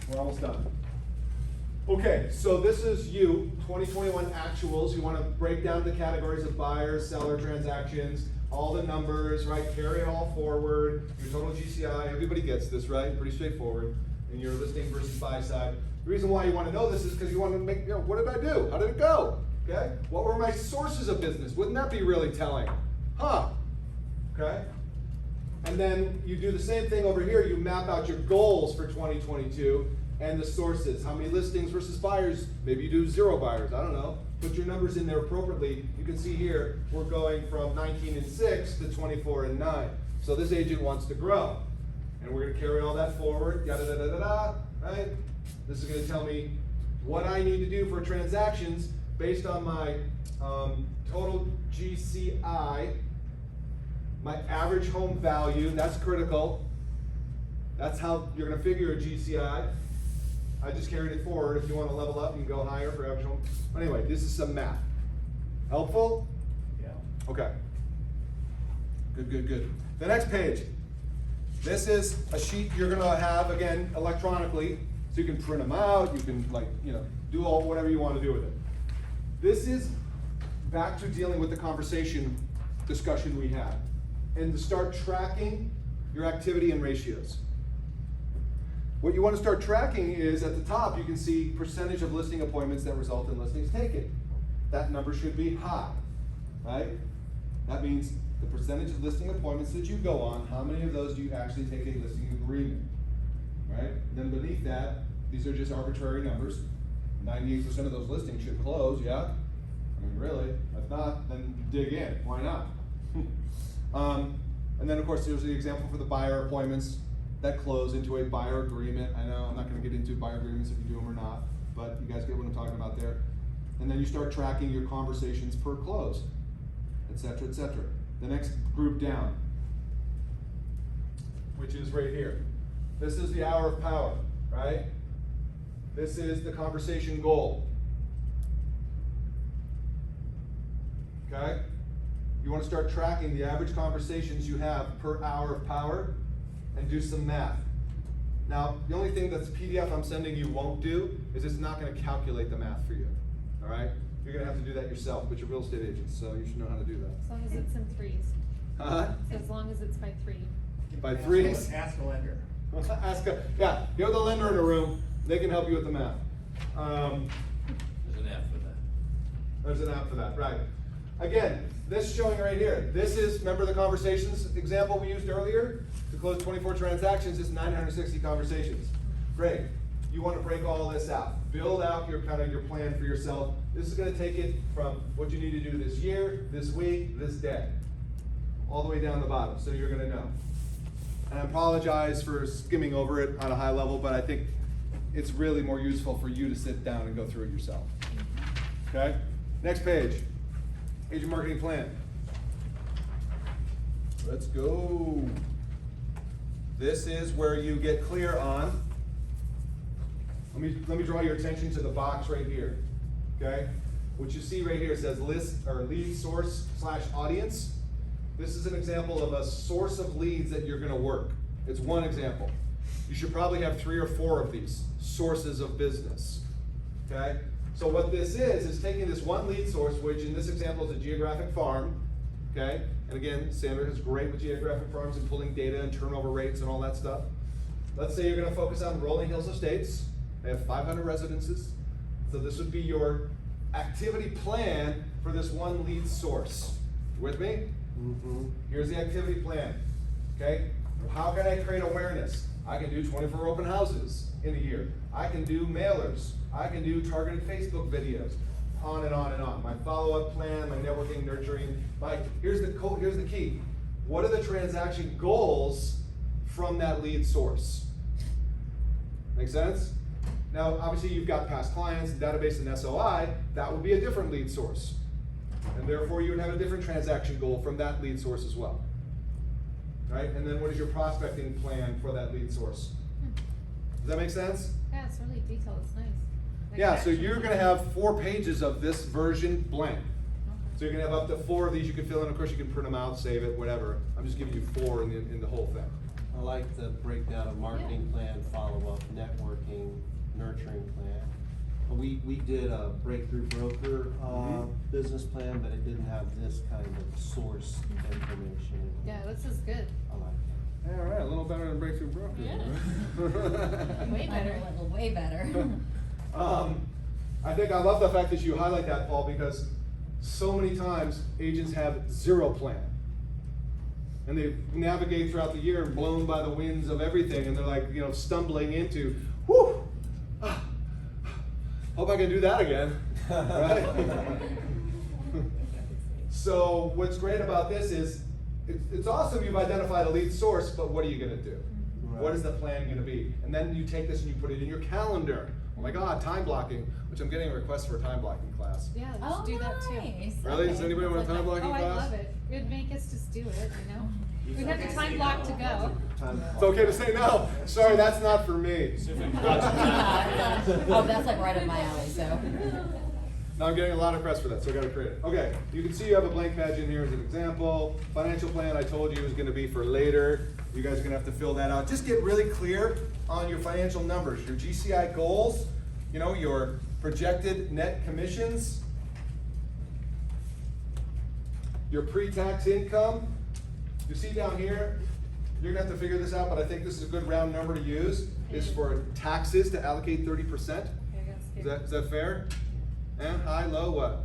A: We're almost done. Okay, so this is you, 2021 actuals. You want to break down the categories of buyers, seller transactions, all the numbers, right? Carry it all forward. Your total GCI, everybody gets this, right? Pretty straightforward. And your listing versus buy side. The reason why you want to know this is because you want to make, what did I do? How did it go? Okay? What were my sources of business? Wouldn't that be really telling? Huh? Okay? And then you do the same thing over here. You map out your goals for 2022 and the sources. How many listings versus buyers? Maybe you do 0 buyers. I don't know. Put your numbers in there appropriately. You can see here, we're going from 19 and 6 to 24 and 9. So this agent wants to grow. And we're going to carry all that forward, yada da da da da, right? This is going to tell me what I need to do for transactions based on my total GCI, my average home value, that's critical. That's how you're going to figure a GCI. I just carried it forward. If you want to level up, you can go higher for average home. Anyway, this is some math. Helpful?
F: Yeah.
A: Okay. Good, good, good. The next page. This is a sheet you're going to have, again, electronically. So you can print them out. You can, do whatever you want to do with it. This is back to dealing with the discussion we had. And to start tracking your activity and ratios. What you want to start tracking is at the top, you can see percentage of listing appointments that result in listings taken. That number should be high, right? That means the percentage of listing appointments that you go on, how many of those do you actually take a listing agreement, right? Then beneath that, these are just arbitrary numbers. 98% of those listings should close, yeah? I mean, really? If not, then dig in. Why not? And then, of course, there's the example for the buyer appointments that close into a buyer agreement. I know I'm not going to get into buyer agreements if you do them or not, but you guys get what I'm talking about there. And then you start tracking your conversations per close, et cetera, et cetera. The next group down, which is right here. This is the hour of power, right? This is the conversation goal. Okay? You want to start tracking the average conversations you have per hour of power and do some math. Now, the only thing that the PDF I'm sending you won't do is it's not going to calculate the math for you. All right? You're going to have to do that yourself, but you're real estate agents, so you should know how to do that.
E: As long as it's in threes.
A: Huh?
E: So as long as it's by 3.
A: By threes?
F: Ask a lender.
A: Yeah, you have the lender in the room. They can help you with the math.
C: There's an app for that.
A: There's an app for that, right. Again, this showing right here. This is, remember the conversations example we used earlier? To close 24 transactions, it's 960 conversations. Great. You want to break all this out. Build out your plan for yourself. This is going to take it from what you need to do this year, this week, this day, all the way down the bottom, so you're going to know. And I apologize for skimming over it on a high level, but I think it's really more useful for you to sit down and go through it yourself. Okay? Next page. Agent marketing plan. Let's go. This is where you get clear on. Let me draw your attention to the box right here. Okay? What you see right here says list or lead source / audience. This is an example of a source of leads that you're going to work. It's one example. You should probably have 3 or 4 of these sources of business. Okay? So what this is taking this one lead source, which in this example is a geographic farm. Okay? And again, Sandra is great with geographic farms and pulling data and turnover rates and all that stuff. Let's say you're going to focus on Rolling Hills Estates. They have 500 residences. So this would be your activity plan for this one lead source. You with me?
D: Mm-hmm.
A: Here's the activity plan. Okay? How can I create awareness? I can do 24 open houses in a year. I can do mailers. I can do targeted Facebook videos. On and on and on. My follow-up plan, my networking, nurturing. Here's the key. What are the transaction goals from that lead source? Make sense? Now, obviously, you've got past clients, database, and SOI. That would be a different lead source. And therefore, you would have a different transaction goal from that lead source as well. Right? And then what is your prospecting plan for that lead source? Does that make sense?
E: Yeah, it's really detailed. It's nice. Like
A: Yeah, so
E: action
A: you're
E: plan.
A: gonna have 4 pages of this version blank. So you're gonna have up to 4 of these you can fill in. Of course, you can print them out, save it, whatever. I'm just giving you 4 in the whole thing.
D: I like the breakdown of marketing plan, follow-up, networking, nurturing plan. We did a breakthrough broker, business plan, but it didn't have this kind of source information.
E: Yeah, this is good.
D: I like
A: All right, a little better than Breakthrough Broker.
E: Yeah. Way better.
B: Way better.
A: I think I love the fact that you highlight that, Paul, because so many times agents have 0 plan. And they navigate throughout the year blown by the winds of everything, and they're like, stumbling into, whew, hope I can do that again, right? So what's great about this is, it's awesome you've identified a lead source, but what are you gonna do?
D: Right.
A: What is the plan gonna be? And then you take this and you put it in your calendar. Oh my God, time blocking, which I'm getting a request for a time blocking class.
E: Yeah, let's
B: Oh,
E: do that too.
B: nice.
A: Really? Does
B: Okay.
A: anybody want a time blocking
E: Oh, I
A: class?
E: love it. It'd make us just do it, you know? We'd have the time block to go.
D: it. Time
A: It's okay to say no. Sorry, that's not for me.
B: Oh, that's like right up my alley, so.
A: Now I'm getting a lot of requests for that, so I gotta create it. Okay, you can see you have a blank page in here as an example. Financial plan I told you is gonna be for later. You guys are gonna have to fill that out. Just get really clear on your financial numbers, your GCI goals, your projected net commissions, your pre-tax income. You see down here, you're gonna have to figure this out, but I think this is a good round number to use, is for taxes to allocate 30%.
E: Okay, I got scared.
A: Is that fair? And high, low, what?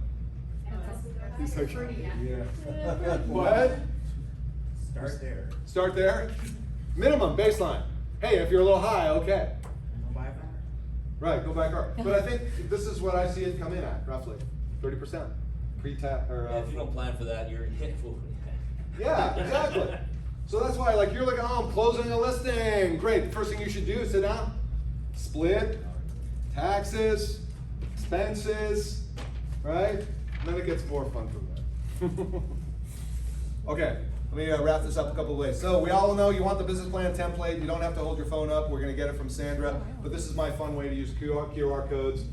A: He's like,
D: Yeah.
A: what?
C: Start there.
A: Start there? Minimum, baseline. Hey, if you're a little high, okay.
C: Buy a car.
A: Right, go back up. But I think this is what I see it come in at, roughly, 30%. Pre-tax, or,
C: Yeah, if you don't plan for that, you're
A: yeah, exactly. So that's why, you're like, oh, I'm closing a listing. Great, first thing you should do is sit down, split, taxes, expenses, right? And then it gets more fun from there. Okay, let me wrap this up a couple of ways. So we all know you want the business plan template. You don't have to hold your phone up. We're gonna get it from Sandra. But this is my fun way to use QR codes.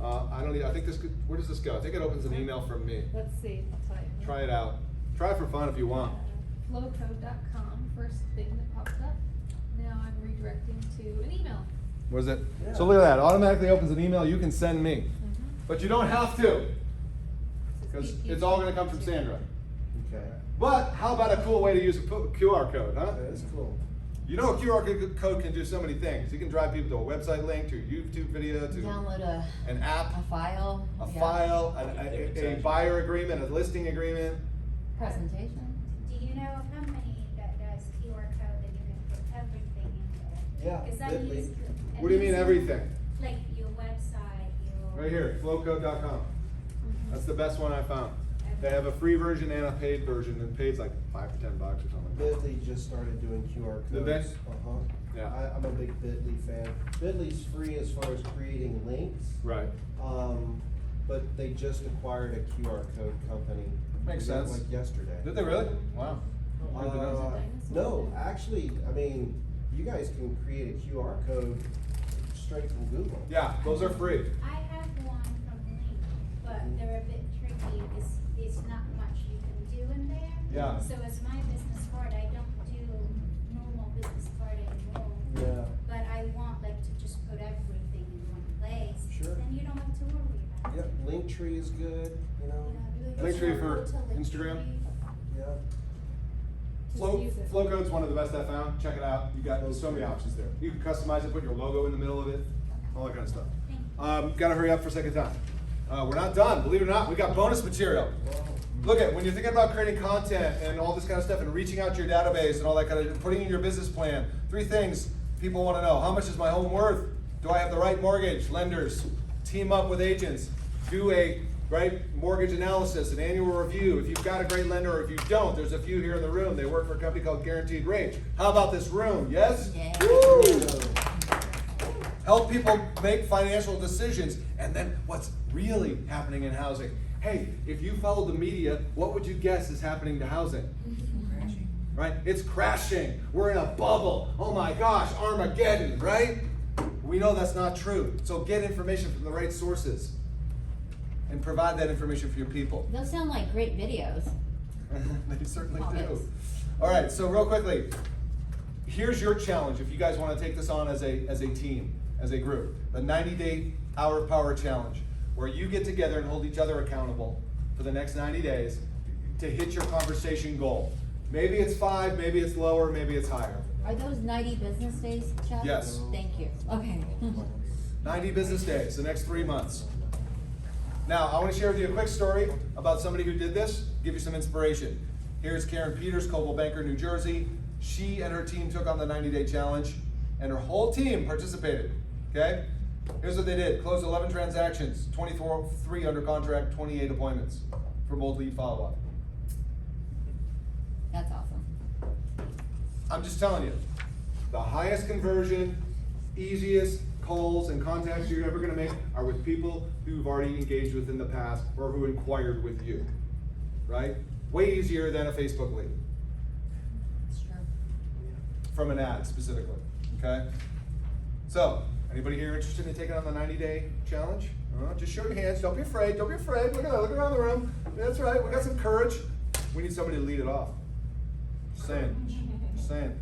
A: I think this could, where does this go? I think it opens an email from me.
E: Let's see, I'll tell you.
A: Try it out. Try it for fun if you want.
E: Flowcode.com, first thing that pops up. Now I'm redirecting to an email.
A: What is it?
D: Yeah.
A: So look at that, automatically opens an email you can send me. But you don't have to, because it's all gonna come from Sandra.
D: Okay.
A: But how about a cool way to use a QR code, huh?
D: That is cool.
A: You know, a QR code can do so many things. You can drive people to a website link, to a YouTube video, to
B: Download
A: an app,
B: a file.
A: a
B: yeah.
A: file, a buyer agreement, a listing agreement.
B: Presentation.
I: Do you know a company that does QR code that you can put everything in there?
D: Yeah,
I: 'Cause I
D: Bitly.
I: use-
A: What do you mean
I: I'm using,
A: everything?
I: Like your website, your.
A: Right here, flowcode.com. That's the best one I found. They have a free version and a paid version, and paid's like $5 to $10 or something.
D: Bitly just started doing QR codes.
A: Did they?
D: Uh-huh.
A: Yeah.
D: I'm a big Bitly fan. Bitly's free as far as creating links.
A: Right.
D: But they just acquired a QR code company.
A: Makes sense.
D: Like yesterday.
A: Did they really? Wow. Good to know.
D: No, actually, you guys can create a QR code straight from Google.
A: Yeah, those are free.
I: I have one from Link, but they're a bit tricky, it's not much you can do in there.
A: Yeah.
I: So as my business card, I don't do normal business card anymore.
D: Yeah.
I: But I want to just put everything in one place.
D: Sure.
I: Then you don't have to worry about
D: Yep,
I: it.
D: Linktree is good,
I: Yeah,
A: Linktree for
I: go to Linktree.
A: Instagram?
D: yeah.
E: Just use it.
A: Flowcode's one of the best I found. Check it out. You got so many options there. You can customize it, put your logo in the middle of it, all that kind of stuff. Gotta hurry up for a second time. We're not done, believe it or not. We got bonus material. Look at, when you're thinking about creating content and all this kind of stuff and reaching out to your database and all that kind of, putting in your business plan, 3 things people want to know. How much is my home worth? Do I have the right mortgage? Lenders, team up with agents, do a mortgage analysis, an annual review. If you've got a great lender or if you don't, there's a few here in the room. They work for a company called Guaranteed Rate. How about this room? Yes?
B: Yeah.
A: Woo! Help people make financial decisions. And then what's really happening in housing? Hey, if you follow the media, what would you guess is happening to housing?
C: Crashing.
A: Right? It's crashing. We're in a bubble. Oh my gosh, Armageddon, right? We know that's not true. So get information from the right sources and provide that information for your people.
B: Those sound like great videos.
A: They certainly
B: Audits.
A: do. All right, so real quickly, here's your challenge if you guys want to take this on as a team, as a group. The 90-day Hour of Power Challenge, where you get together and hold each other accountable for the next 90 days to hit your conversation goal. Maybe it's 5, maybe it's lower, maybe it's higher.
B: Are those 90 business days, Chuck?
A: Yes.
B: Thank you. Okay.
A: 90 business days, the next 3 months. Now, I want to share with you a quick story about somebody who did this, give you some inspiration. Here's Karen Peters, Coldwell Banker, New Jersey. She and her team took on the 90-day challenge, and her whole team participated, okay? Here's what they did. Closed 11 transactions, 3 under contract, 28 appointments for bold lead follow-up.
B: That's awesome.
A: I'm just telling you, the highest conversion, easiest calls and contacts you're ever gonna make are with people who've already engaged with in the past or who inquired with you, right? Way easier than a Facebook lead.
B: That's true.
A: From an ad specifically, okay? So, anybody here interested in taking on the 90-day challenge? Just show your hands, don't be afraid, don't be afraid. Look around the room. That's right, we got some courage. We need somebody to lead it off. Just saying.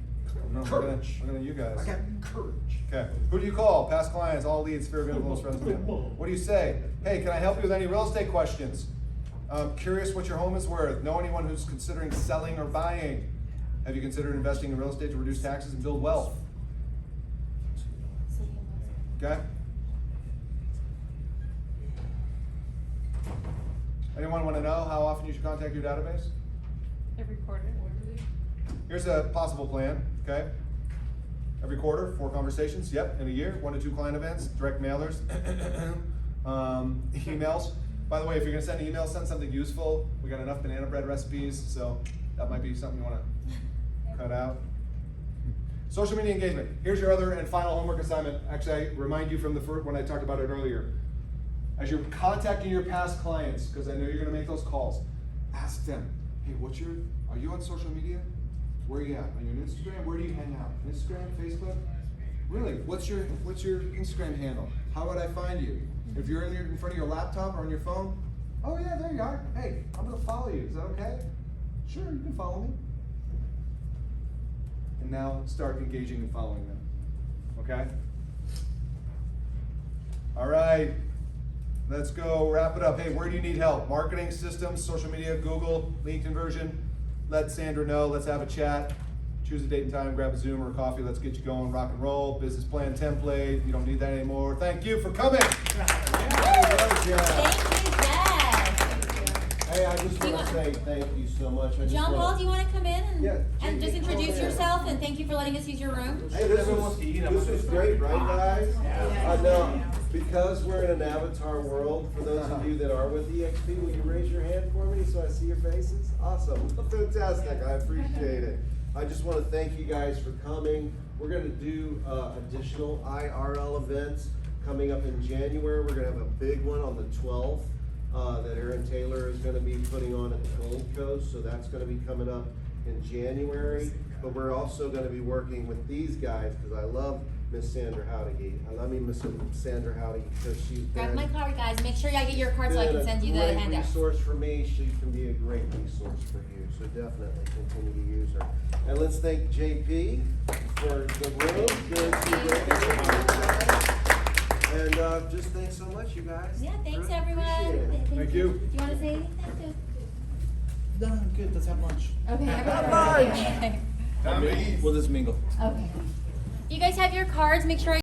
A: No,
D: Courage.
A: I'm gonna you guys.
D: I got courage.
A: Okay, who do you call? Past clients, all leads, sphere of influence, friends, family. What do you say? Hey, can I help you with any real estate questions? Curious what your home is worth. Know anyone who's considering selling or buying? Have you considered investing in real estate to reduce taxes and build wealth? Okay? Anyone want to know how often you should contact your database?
E: Every quarter.
A: Here's a possible plan, okay? Every quarter, 4 conversations, yep, in a year, 1 to 2 client events, direct mailers, emails. By the way, if you're gonna send emails, send something useful. We got enough banana bread recipes, so that might be something you wanna cut out. Social media engagement. Here's your other and final homework assignment. Actually, I remind you from the first, when I talked about it earlier. As you're contacting your past clients, because I know you're gonna make those calls, ask them, hey, are you on social media? Where are you at? On your Instagram? Where do you hang out? Instagram, Facebook? Really? What's your Instagram handle? How would I find you? If you're in front of your laptop or on your phone, oh yeah, there you are. Hey, I'm gonna follow you. Is that okay? Sure, you can follow me. And now start engaging and following them. Okay? All right. Let's go wrap it up. Hey, where do you need help? Marketing, systems, social media, Google, lead conversion. Let Sandra know. Let's have a chat. Choose a date and time, grab a Zoom or a coffee. Let's get you going, rock and roll. Business plan template. You don't need that anymore. Thank you for coming.
B: Thank you, Jeff.
D: Hey, I just want to say thank you so much.
B: John Paul, do you want to come in
D: Yeah,
B: and just
D: JP,
B: introduce
D: come on in.
B: yourself and thank you for letting us use your room?
D: Hey, this was great, right, guys? I know, because we're in an avatar world, for those of you that are with EXP, will you raise your hand for me so I see your faces? Awesome, fantastic, I appreciate it. I just want to thank you guys for coming. We're going to do additional IRL events coming up in January. We're going to have a big one on the 12th that Aaron Taylor is going to be putting on at the Gold Coast, so that's going to be coming up in January. But we're also going to be working with these guys because I love Miss Sandra Howdy. I love Miss Sandra Howdy because she's
B: Grab
D: been
B: my card, guys. Make sure y'all get your card so I can send you the
D: a great
B: handout.
D: resource for me. She can be a great resource for you. So definitely continue to use her. And let's thank JP for the room. And just thanks so much, you guys.
B: Yeah, thanks
D: Appreciate
B: everyone.
D: it.
A: Thank you.
B: Do you want to say anything?
J: No, I'm good. Let's have lunch.
B: Okay, everyone.
A: Time to eat.
J: We'll just mingle.
B: Okay. You guys have your cards. Make sure